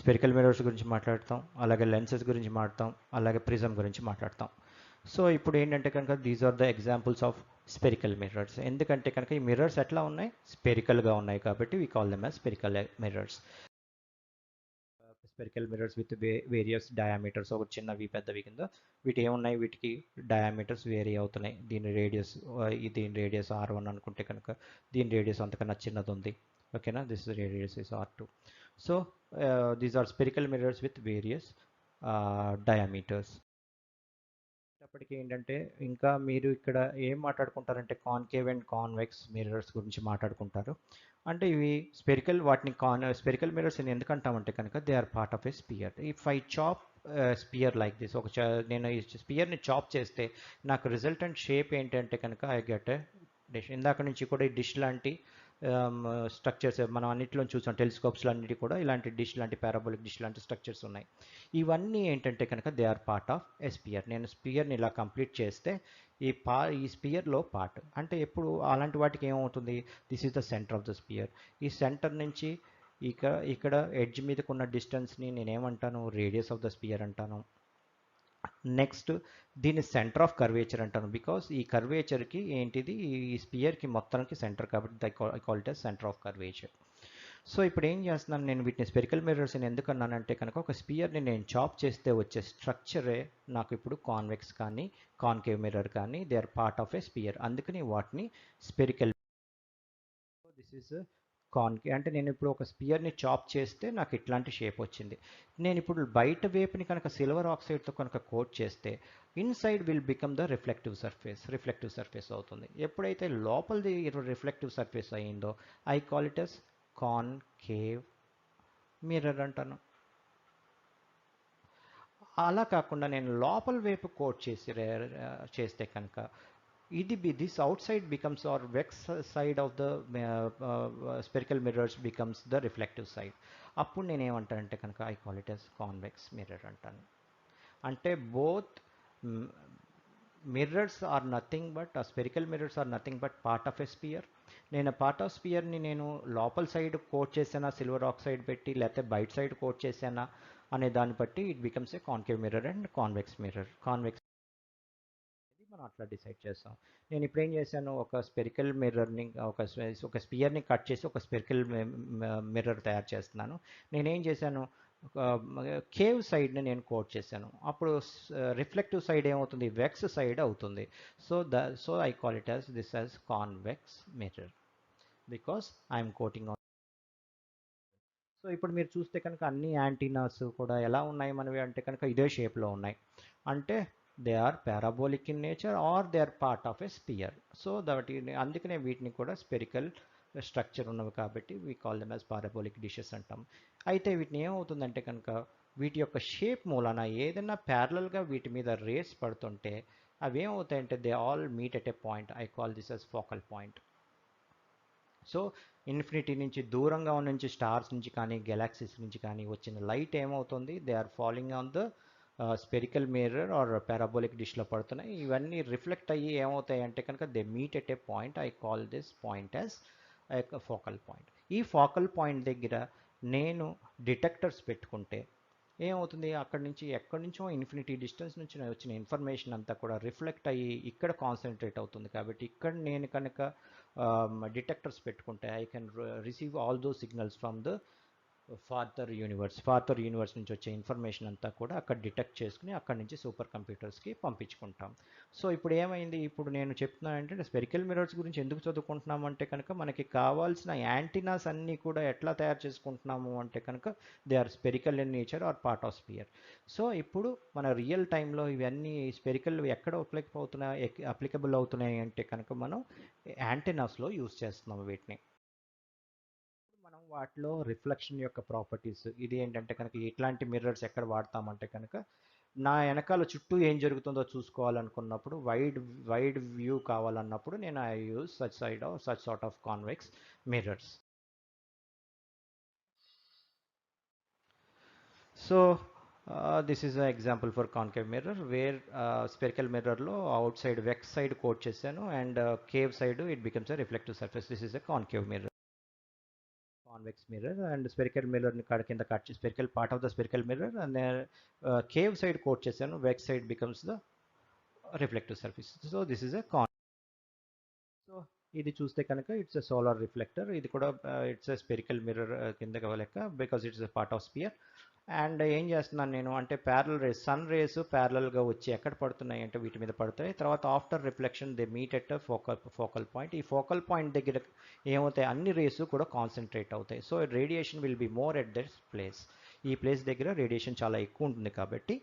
స్పెరికల్ మిర్రర్స్ గురించి మాట్లాడతాం, అలాగే లెన్సెస్ గురించి మాట్లాడతాం, అలాగే ప్రిజం గురించి మాట్లాడతాం. సో ఇప్పుడు ఏంటంటే కనుక these are the examples of spherical mirrors. ఎందుకంటే కనుక ఈ మిర్రర్స్ ఎట్లా ఉన్నాయి, స్పెరికల్గా ఉన్నాయి కాబట్టి we call them as spherical mirrors. Spherical mirrors with various diameters, ఒక చిన్నవి పెద్దవి కింద వీటి ఏమున్నాయి, వీటికి డయామీటర్స్ వేరీ అవుతున్నాయి. దీని రేడియస్ R1 అనుకుంటే కనుక దీని రేడియస్ అంతకన్నా చిన్నది ఉంది. ఓకేనా, this radius is R2. So these are spherical mirrors with various diameters. అప్పటికి ఏంటంటే ఇంకా మీరు ఇక్కడ ఏం మాట్లాడుకుంటారంటే కాన్కేవ్ అండ్ కాన్వెక్స్ మిర్రర్స్ గురించి మాట్లాడుకుంటారు. అంటే ఇవి వాటిని స్పెరికల్ మిర్రర్స్ అని ఎందుకంటామంటే కనుక they are part of a sphere. If I chop sphere like this, నేను ఈ స్పియర్ని చాప్ చేస్తే నాకు రిజల్టెంట్ షేప్ ఏంటంటే కనుక ఐ గెట్ ఎ డిష్. ఇందాక నుంచి కూడా ఈ డిష్ లాంటి స్ట్రక్చర్స్ మనం అన్నింటిలో చూసాం, టెలిస్కోప్స్లో అన్నిటి కూడా ఇలాంటి డిష్ లాంటి పారాబోలిక్ డిష్ లాంటి స్ట్రక్చర్స్ ఉన్నాయి. ఇవన్నీ ఏంటంటే కనుక they are part of a sphere. నేను స్పియర్ని ఇలా కంప్లీట్ చేస్తే ఈ స్పియర్లో పార్ట్ అంటే ఎప్పుడు అలాంటి వాటికి ఏమవుతుంది, this is the centre of the spear. ఈ సెంటర్ నుంచి ఇక్కడ ఎడ్జ్ మీదకు ఉన్న డిస్టెన్స్ని నేనేమంటాను, రేడియస్ ఆఫ్ ద స్పియర్ అంటాను. నెక్స్ట్ దీన్ని సెంటర్ ఆఫ్ కర్వేచర్ అంటాను, బికాస్ ఈ కర్వేచర్కి ఏంటిది, ఈ స్పియర్కి మొత్తానికి సెంటర్ కాబట్టి I call it as centre of curvature. So ఇప్పుడు ఏం చేస్తున్నాను నేను, వీటిని స్పెరికల్ మిర్రర్స్ అని ఎందుకు అన్నానంటే కనుక ఒక స్పియర్ని నేను చాప్ చేస్తే వచ్చే స్ట్రక్చరే నాకు ఇప్పుడు కాన్వెక్స్ కానీ కాన్కేవ్ మిర్రర్ కానీ they are part of a sphere. అందుకని వాటిని స్పెరికల్. దిస్ ఈజ్ అంటే నేను ఇప్పుడు ఒక స్పియర్ని చాప్ చేస్తే నాకు ఇట్లాంటి షేప్ వచ్చింది. నేను ఇప్పుడు బయట వేపుని కనుక సిల్వర్ ఆక్సైడ్తో కనుక కోట్ చేస్తే inside will become the reflective surface అవుతుంది. ఎప్పుడైతే లోపలిది రిఫ్లెక్టివ్ సర్ఫేస్ అయ్యిందో I call it as concave mirror అంటాను. అలా కాకుండా నేను లోపల వైపు కోట్ చేస్తే కనుక this outside becomes, or vex side of the spherical mirrors becomes the reflective side. అప్పుడు నేను ఏమంటానంటే కనుక I call it as convex mirror అంటాను. అంటే both mirrors are nothing but spherical mirrors are nothing but part of a sphere. నేను part of స్పియర్ని నేను లోపల సైడ్ కోట్ చేసానా సిల్వర్ ఆక్సైడ్ పెట్టి, లేకపోతే బయట సైడ్ కోట్ చేసానా అనే దాన్ని బట్టి it becomes a concave mirror and convex mirror. మనం అట్లా డిసైడ్ చేస్తాం. నేను ఇప్పుడు ఏం చేశాను, ఒక స్పెరికల్ మిర్రర్ని ఒక స్పియర్ని కట్ చేసి ఒక స్పెరికల్ మిర్రర్ తయారు చేస్తున్నాను. నేనేం చేశాను, కేవ్ సైడ్ని నేను కోట్ చేశాను. అప్పుడు రిఫ్లెక్టివ్ సైడ్ ఏమవుతుంది, వెక్స్ సైడ్ అవుతుంది. So I call it as this as convex mirror because I'm quoting on. So ఇప్పుడు మీరు చూస్తే కనుక అన్ని యాంటీనాస్ కూడా ఎలా ఉన్నాయి మనవి అంటే కనుక ఇదే షేప్లో ఉన్నాయి. అంటే they are parabolic in nature or they are part of a sphere. So అందుకనే వీటిని కూడా స్పెరికల్ స్ట్రక్చర్ ఉన్నవి కాబట్టి we call them as parabolic dishes అంటాం. అయితే వీటిని ఏమవుతుందంటే కనుక వీటి యొక్క షేప్ మూలన ఏదైనా ప్యారలల్గా వీటి మీద రేస్ పడుతుంటే అవి ఏమవుతాయంటే they all meet at a point. I call this as focal point. So infinity నుంచి దూరంగా నుంచి స్టార్స్ నుంచి కానీ గెలాక్సీస్ నుంచి కానీ వచ్చిన లైట్ ఏమవుతుంది, they are following on the spherical mirror or parabolic డిష్లో పడుతున్నాయి. ఇవన్నీ రిఫ్లెక్ట్ అయ్యి ఏమవుతాయి అంటే కనుక they meet at a point. I call this point as focal point. ఈ ఫోకల్ పాయింట్ దగ్గర నేను డిటెక్టర్స్ పెట్టుకుంటే ఏమవుతుంది అక్కడి నుంచి ఎక్కడి నుంచో ఇన్ఫినిటీ డిస్టెన్స్ నుంచి వచ్చిన ఇన్ఫర్మేషన్ అంతా కూడా రిఫ్లెక్ట్ అయ్యి ఇక్కడ కాన్సన్ట్రేట్ అవుతుంది. కాబట్టి ఇక్కడ నేను కనుక డిటెక్టర్స్ పెట్టుకుంటే I can receive all those signals from the farther universe నుంచి వచ్చే ఇన్ఫర్మేషన్ అంతా కూడా అక్కడ డిటెక్ట్ చేసుకుని అక్కడి నుంచి సూపర్ కంప్యూటర్స్కి పంపించుకుంటాం. సో ఇప్పుడు ఏమైంది, ఇప్పుడు నేను చెప్తున్నానంటే స్పెరికల్ మిరర్స్ గురించి ఎందుకు చదువుకుంటున్నాము అంటే కనుక మనకి కావాల్సిన యాంటీనాస్ అన్నీ కూడా ఎట్లా తయారు చేసుకుంటున్నాము అంటే కనుక they are spherical in nature or part of sphere. So ఇప్పుడు మన రియల్ టైంలో ఇవన్నీ స్పెరికల్ ఎక్కడ అప్లికబుల్ అవుతున్నాయి అంటే కనుక మనం యాంటీనాస్లో యూస్ చేస్తున్నాము వీటిని. మనం వాటిలో రిఫ్లెక్షన్ యొక్క ప్రాపర్టీస్ ఇది ఏంటంటే కనుక ఇట్లాంటి మిర్రర్స్ ఎక్కడ వాడతామంటే కనుక నా వెనకాల చుట్టూ ఏం జరుగుతుందో చూసుకోవాలనుకున్నప్పుడు వైడ్ వ్యూ కావాలన్నప్పుడు నేను I use such sort of convex mirrors. So this is a example for concave mirror where spherical మిర్రర్లో outside vex side coat చేశాను and cave side it becomes a reflective surface. This is a concave mirror, convex mirror, and spherical mirror ని కింద cut చేసి spherical part of the spherical mirror and then cave side coat చేశాను, vex side becomes the reflective surface. So this is a so ఇది చూస్తే కనుక it's a solar reflector. ఇది కూడా it's a spherical mirror కింద లెక్క because it's a part of spear. And ఏం చేస్తున్నాను నేను అంటే ప్యారల్ రేస్, సన్ రేస్ ప్యారలల్గా వచ్చి ఎక్కడ పడుతున్నాయి అంటే వీటి మీద పడతాయి. తర్వాత after reflection they meet at focal point. ఈ ఫోకల్ పాయింట్ దగ్గర ఏమవుతాయి, అన్ని రేసు కూడా కాన్సన్ట్రేట్ అవుతాయి. So radiation will be more at that place. ఈ ప్లేస్ దగ్గర రేడియేషన్ చాలా ఎక్కువ ఉంటుంది కాబట్టి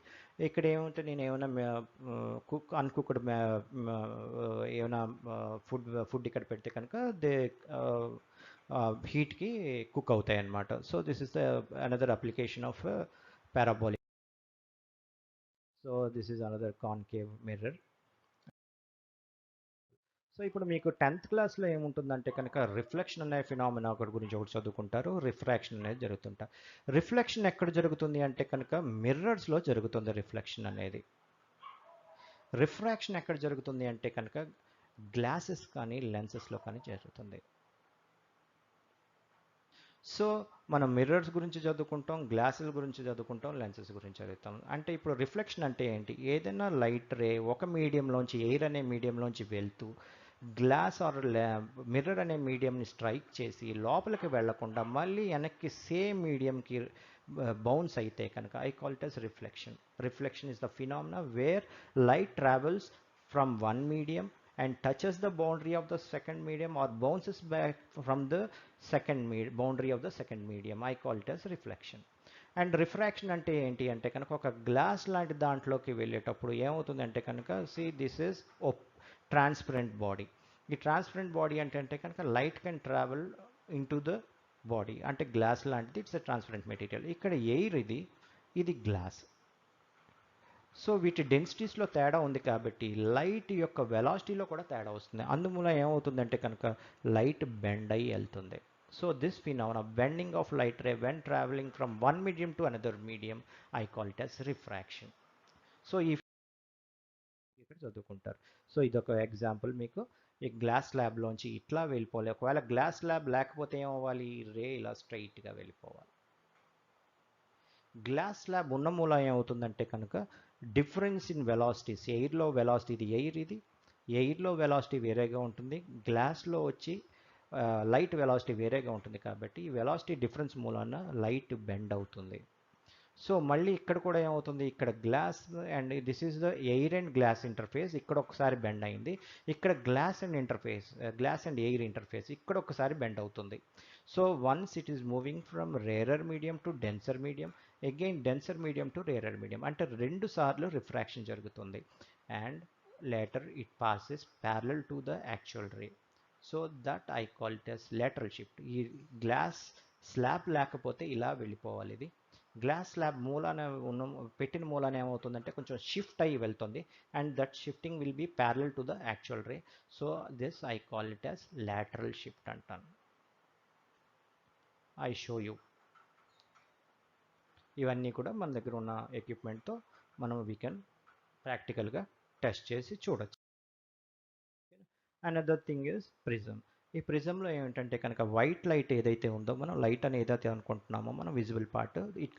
ఇక్కడ ఏమంటే నేను ఏమైనా అన్కుక్డ్ ఏమైనా ఫుడ్ ఇక్కడ పెడితే కనుక దే హీట్కి కుక్ అవుతాయి అన్నమాట. So this is the another application of parabolic. So this is another concave mirror. So ఇప్పుడు మీకు 10th క్లాస్లో ఏముంటుందంటే కనుక రిఫ్లెక్షన్ అనే ఫినామినా ఒకటి గురించి ఒకటి చదువుకుంటారు, రిఫ్రాక్షన్ అనేది జరుగుతుంటారు. రిఫ్లెక్షన్ ఎక్కడ జరుగుతుంది అంటే కనుక మిర్రర్స్లో జరుగుతుంది రిఫ్లెక్షన్ అనేది. రిఫ్రాక్షన్ ఎక్కడ జరుగుతుంది అంటే కనుక గ్లాసెస్ కానీ లెన్సెస్లో కానీ జరుగుతుంది. సో మనం మిర్రర్స్ గురించి చదువుకుంటాం, గ్లాసెస్ గురించి చదువుకుంటాం, లెన్సెస్ గురించి చదువుతాం. అంటే ఇప్పుడు రిఫ్లెక్షన్ అంటే ఏంటి, ఏదైనా లైట్ రే ఒక మీడియంలోంచి ఎయిర్ అనే మీడియంలోంచి వెళ్తూ గ్లాస్ ఆర్ మిర్రర్ అనే మీడియంని స్ట్రైక్ చేసి లోపలికి వెళ్లకుండా మళ్ళీ వెనక్కి సేమ్ మీడియంకి బౌన్స్ అయితే కనుక I call it as reflection. Reflection is the phenomena where light travels from one medium and touches the boundary of the second medium or bounces back from the boundary of the second medium. I call it as reflection. And refraction అంటే ఏంటి అంటే కనుక ఒక glass లాంటి దాంట్లోకి వెళ్ళేటప్పుడు ఏమవుతుంది అంటే కనుక దిస్ ఈజ్ ట్రాన్స్పరెంట్ బాడీ. ఈ ట్రాన్స్పరెంట్ బాడీ అంటే కనుక light can travel in to the body, అంటే గ్లాస్ లాంటిది, ఇట్స్ ఎ ట్రాన్స్పరెంట్ మెటీరియల్. ఇక్కడ ఎయిర్ ఇది గ్లాస్. సో వీటి డెన్సిటీస్లో తేడా ఉంది కాబట్టి లైట్ యొక్క వెలాసిటీలో కూడా తేడా వస్తుంది. అందువల్ల ఏమవుతుందంటే కనుక లైట్ బెండ్ అయ్యి వెళ్తుంది. So this phenomena bending of light ray when travelling from one medium to another medium I call it as refraction. So ఈ ఇక్కడ చదువుకుంటారు. సో ఇదొక ఎగ్జాంపుల్ మీకు. ఈ గ్లాస్ స్లాబ్లోంచి ఇట్లా వెళ్ళిపోవాలి. ఒకవేళ గ్లాస్ స్లాబ్ లేకపోతే ఏమవ్వాలి, రే ఇలా స్ట్రైట్గా వెళ్ళిపోవాలి. గ్లాస్ స్లాబ్ ఉన్న మూల ఏమవుతుందంటే కనుక డిఫరెన్స్ ఇన్ వెలాసిటీస్, ఎయిర్లో వెలాసిటీ ఇది ఎయిర్లో వెలాసిటీ వేరేగా ఉంటుంది, గ్లాస్లో వచ్చి లైట్ వెలాసిటీ వేరేగా ఉంటుంది. కాబట్టి ఈ వెలాసిటీ డిఫరెన్స్ మూలాన లైట్ బెండ్ అవుతుంది. సో మళ్ళీ ఇక్కడ కూడా ఏమవుతుంది, ఇక్కడ glass and this is the air and glass interface, ఇక్కడ ఒకసారి బెండ్ అయింది. ఇక్కడ గ్లాస్ అండ్ ఎయిర్ ఇంటర్ఫేస్ ఇక్కడ ఒకసారి బెండ్ అవుతుంది. So once it is moving from rarer medium to denser medium, again denser medium to rarer medium, అంటే 2 సార్లు refraction జరుగుతుంది. And later it passes parallel to the actual ray. So that I call it as lateral shift. ఈ glass slab లేకపోతే ఇలా వెళ్ళిపోవాలి. ఇది glass slab మూలాన పెట్టిన మూలాన ఏమవుతుందంటే కొంచెం షిఫ్ట్ అయ్యి వెళ్తుంది. And that shifting will be parallel to the actual ray. So this I call it as lateral shift అంటాను. I show you. ఇవన్నీ కూడా మన దగ్గర ఉన్న ఎక్విప్మెంట్తో మనం వీ కెన్ ప్రాక్టికల్గా టెస్ట్ చేసి చూడొచ్చు. Another thing is prism. ఈ ప్రిజంలో ఏమిటంటే కనుక వైట్ లైట్ ఏదైతే ఉందో మనం లైట్ అని ఏదైతే అనుకుంటున్నామో మనం visible part it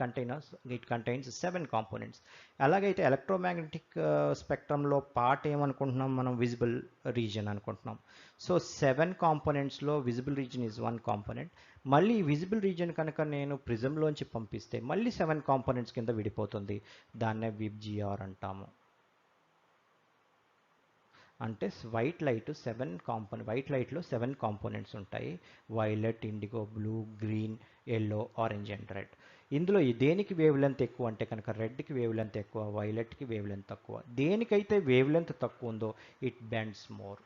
contains 7 components. అలాగైతే ఎలక్ట్రోమాగ్నెటిక్ స్పెక్ట్రంలో పార్ట్ ఏమనుకుంటున్నాం మనం విజిబుల్ రీజన్ అనుకుంటున్నాం. సో 7 కాంపోనెంట్స్లో విజిబుల్ రీజన్ ఈజ్ 1 కాంపోనెంట్. మళ్ళీ ఈ విజిబుల్ రీజన్ కనుక నేను ప్రిజంలోంచి పంపిస్తే మళ్ళీ 7 కాంపోనెంట్స్ కింద విడిపోతుంది. దాన్నే విబ్జిఆర్ అంటాము. అంటే వైట్ లైట్లో 7 కాంపోనెంట్స్ ఉంటాయి. Violet, IndiGo, blue, green, yellow, orange and red. ఇందులో దేనికి వేవ్ లెంత్ ఎక్కువ అంటే కనుక రెడ్కి వేవ్ లెంత్ ఎక్కువ, వైలెట్కి వేవ్ లెంత్ తక్కువ. దేనికైతే వేవ్ లెంత్ తక్కువ ఉందో ఇట్ బెండ్స్ మోర్,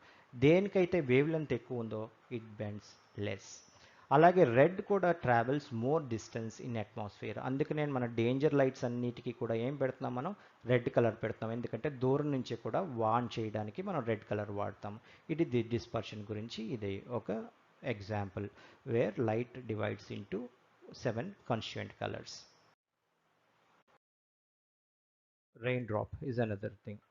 దేనికైతే వేవ్ లెంత్ ఎక్కువ ఉందో ఇట్ బెండ్స్ లెస్. అలాగే రెడ్ కూడా travels more distance in atmosphere. అందుకనే మన డేంజర్ లైట్స్ అన్నిటికీ కూడా ఏం పెడుతున్నాం మనం రెడ్ కలర్ పెడుతున్నాం. ఎందుకంటే దూరం నుంచి కూడా వార్న్ చేయడానికి మనం రెడ్ కలర్ వాడతాం. ఇది డిస్పర్షన్ గురించి ఇది ఒక example where light divides into 7 constituent colours. Raindrop is another thing.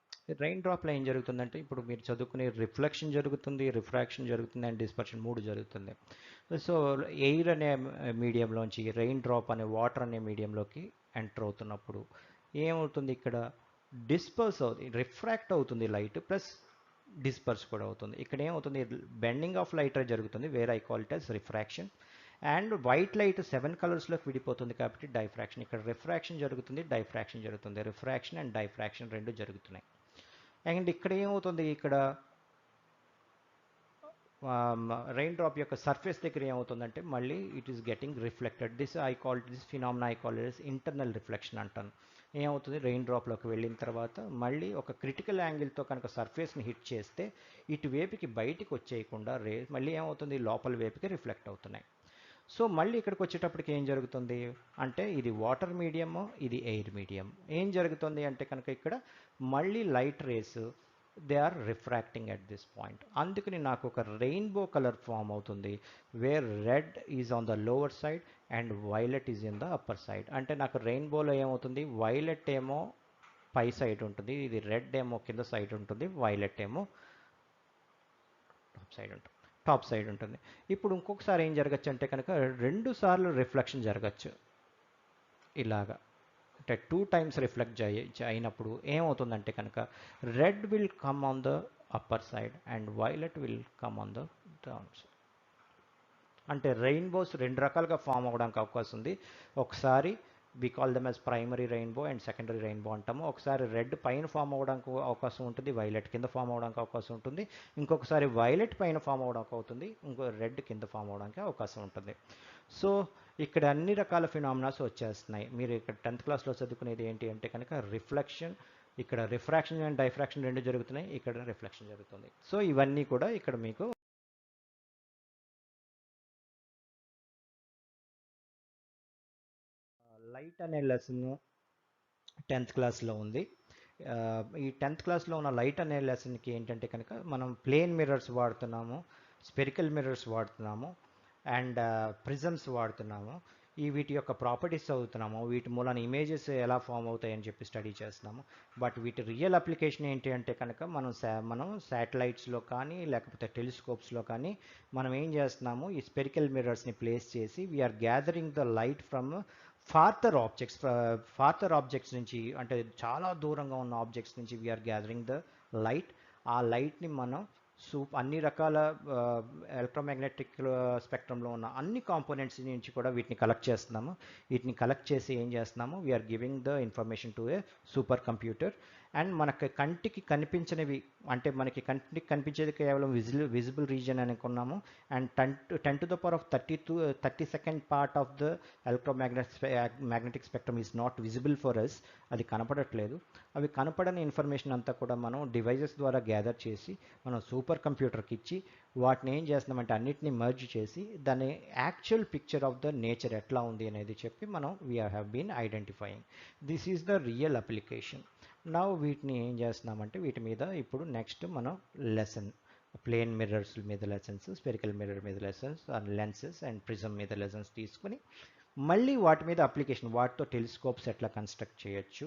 Rain డ్రాప్లో ఏం జరుగుతుందంటే ఇప్పుడు మీరు చదువుకునే రిఫ్లెక్షన్ జరుగుతుంది, రిఫ్రాక్షన్ జరుగుతుంది అండ్ డిస్పర్షన్ 3 జరుగుతుంది. సో ఎయిర్ అనే మీడియంలోంచి రెయిన్ డ్రాప్ అనే వాటర్ అనే మీడియంలోకి ఎంటర్ అవుతున్నప్పుడు ఏమవుతుంది, ఇక్కడ డిస్పర్స్ అవుతుంది, రిఫ్రాక్ట్ అవుతుంది లైట్ ప్లస్ డిస్పర్స్ కూడా అవుతుంది. ఇక్కడ ఏమవుతుంది, బెండింగ్ ఆఫ్ లైట్ జరుగుతుంది, where I call it as refraction. And white light 7 కలర్స్లోకి విడిపోతుంది కాబట్టి డైఫ్రాక్షన్. ఇక్కడ రిఫ్రాక్షన్ జరుగుతుంది, డైఫ్రాక్షన్ జరుగుతుంది. రిఫ్రాక్షన్ అండ్ డైఫ్రాక్షన్ రెండు జరుగుతున్నాయి. అండ్ ఇక్కడ ఏమవుతుంది, ఇక్కడ రెయిన్ డ్రాప్ యొక్క సర్ఫేస్ దగ్గర ఏమవుతుందంటే మళ్ళీ it is getting reflected. This phenomena I call it internal reflection అంటాను. ఏమవుతుంది, రెయిన్ డ్రాప్లోకి వెళ్ళిన తర్వాత మళ్ళీ ఒక క్రిటికల్ యాంగిల్తో కనుక సర్ఫేస్ని హిట్ చేస్తే ఇటు వేపుకి బయటికి వచ్చేయకుండా మళ్ళీ ఏమవుతుంది, లోపల వేపుకి రిఫ్లెక్ట్ అవుతున్నాయి. సో మళ్ళీ ఇక్కడికి వచ్చేటప్పటికి ఏం జరుగుతుంది అంటే ఇది వాటర్ మీడియము, ఇది ఎయిర్ మీడియం. ఏం జరుగుతుంది అంటే కనుక ఇక్కడ మళ్ళీ light rays they are refracting at this point. అందుకని నాకు ఒక రెయిన్బో కలర్ ఫామ్ అవుతుంది where red is on the lower side and violet is in the upper side. అంటే నాకు రెయిన్బోలో ఏమవుతుంది, వైలెట్ ఏమో పై సైడ్ ఉంటుంది, ఇది రెడ్ ఏమో కింద సైడ్ ఉంటుంది, వైలెట్ ఏమో టాప్ సైడ్ ఉంటుంది. ఇప్పుడు ఇంకొకసారి ఏం జరగచ్చు అంటే కనుక 2 సార్లు రిఫ్లెక్షన్ జరగచ్చు ఇలాగా. అంటే 2 టైమ్స్ రిఫ్లెక్ట్ అయినప్పుడు ఏమవుతుందంటే కనుక red will come on the upper side and violet will come on the down side. అంటే రెయిన్బోస్ 2 రకాలుగా ఫామ్ అవ్వడానికి అవకాశం ఉంది. ఒకసారి we call them as primary rainbow and secondary rainbow అంటాము. ఒకసారి రెడ్ పైన ఫామ్ అవ్వడానికి అవకాశం ఉంటుంది, వైలెట్ కింద ఫామ్ అవ్వడానికి అవకాశం ఉంటుంది. ఇంకొకసారి వైలెట్ పైన ఫామ్ అవ్వడానికి అవుతుంది, ఇంకో రెడ్ కింద ఫామ్ అవ్వడానికి అవకాశం ఉంటుంది. సో ఇక్కడ అన్ని రకాల ఫినామినాస్ వచ్చేస్తున్నాయి. మీరు ఇక్కడ 10th క్లాస్లో చదువుకునేది ఏంటి అంటే కనుక రిఫ్లెక్షన్, ఇక్కడ రిఫ్రాక్షన్ అండ్ డైఫ్రాక్షన్ రెండు జరుగుతున్నాయి, ఇక్కడ రిఫ్లెక్షన్ జరుగుతుంది. సో ఇవన్నీ కూడా ఇక్కడ మీకు లైట్ అనే లెసన్ 10th క్లాస్లో ఉంది. ఈ 10th క్లాస్లో ఉన్న లైట్ అనే లెసన్కి ఏంటంటే కనుక మనం ప్లేన్ మిర్రర్స్ వాడుతున్నాము, స్పెరికల్ మిర్రర్స్ వాడుతున్నాము అండ్ ప్రిజమ్స్ వాడుతున్నాము. వీటి యొక్క ప్రాపర్టీస్ చదువుతున్నాము, వీటి మూలాన ఇమేజెస్ ఎలా ఫామ్ అవుతాయని చెప్పి స్టడీ చేస్తున్నాము. బట్ వీటి రియల్ అప్లికేషన్ ఏంటి అంటే కనుక మనం శాటిలైట్స్లో కానీ లేకపోతే టెలిస్కోప్స్లో కానీ మనం ఏం చేస్తున్నాము, ఈ స్పెరికల్ మిర్రర్స్ని ప్లేస్ చేసి we're gathering the light from farther objects నుంచి, అంటే చాలా దూరంగా ఉన్న ఆబ్జెక్ట్స్ నుంచి వీఆర్ గ్యాదరింగ్ ద లైట్. ఆ లైట్ని మనం అన్ని రకాల ఎలక్ట్రోమాగ్నెటిక్ స్పెక్ట్రంలో ఉన్న అన్ని కాంపోనెంట్స్ నుంచి కూడా వీటిని కలెక్ట్ చేస్తున్నాము. వీటిని కలెక్ట్ చేసి ఏం చేస్తున్నాము, we're giving the information to a super computer. And మనకి కంటికి కనిపించినవి, అంటే మనకి కంటికి కనిపించేది కేవలం విజిబుల్ రీజన్ అనుకున్నాము. And 10 to the power of 32nd part of the magnetic spectrum is not visible for us. అది కనపడట్లేదు. అవి కనపడని ఇన్ఫర్మేషన్ అంతా కూడా మనం డివైజెస్ ద్వారా గ్యాదర్ చేసి మనం సూపర్ కంప్యూటర్కి ఇచ్చి వాటిని ఏం చేస్తున్నామంటే అన్నిటిని మర్జ్ చేసి దాని actual picture of the nature ఎట్లా ఉంది అనేది చెప్పి మనం we have been identifying. This is the real application. Now వీటిని ఏం చేస్తున్నామంటే వీటి మీద ఇప్పుడు నెక్స్ట్ మనం లెసన్ ప్లేన్ మిర్రర్స్ మీద లెసన్స్, స్పెరికల్ మిర్రర్ మీద లెసన్స్, లెన్సెస్ అండ్ ప్రిజమ్ మీద లెసన్స్ తీసుకుని మళ్ళీ వాటి మీద అప్లికేషన్, వాటితో టెలిస్కోప్స్ ఎట్లా కన్స్ట్రక్ట్ చేయొచ్చు,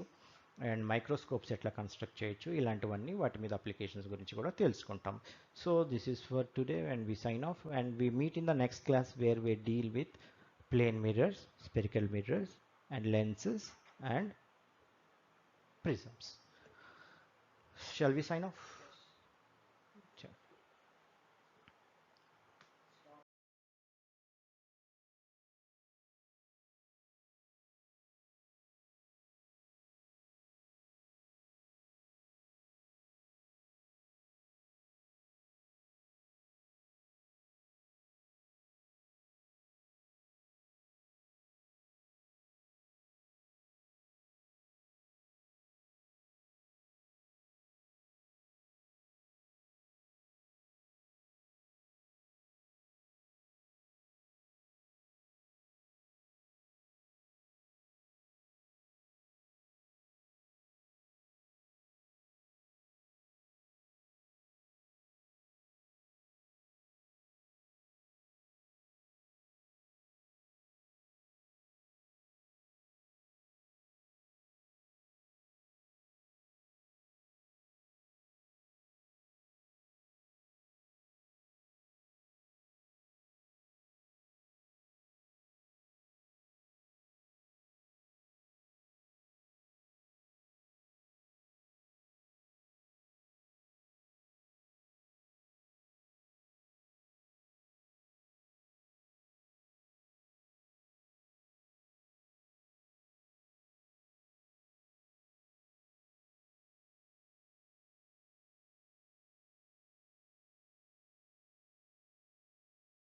అండ్ మైక్రోస్కోప్స్ ఎట్లా కన్స్ట్రక్ట్ చేయొచ్చు, ఇలాంటివన్నీ వాటి మీద అప్లికేషన్స్ గురించి కూడా తెలుసుకుంటాం. So this is for today and we sign off and we meet in the next class where we deal with plane mirrors, spherical mirrors and lenses and prisms. Shall we sign off?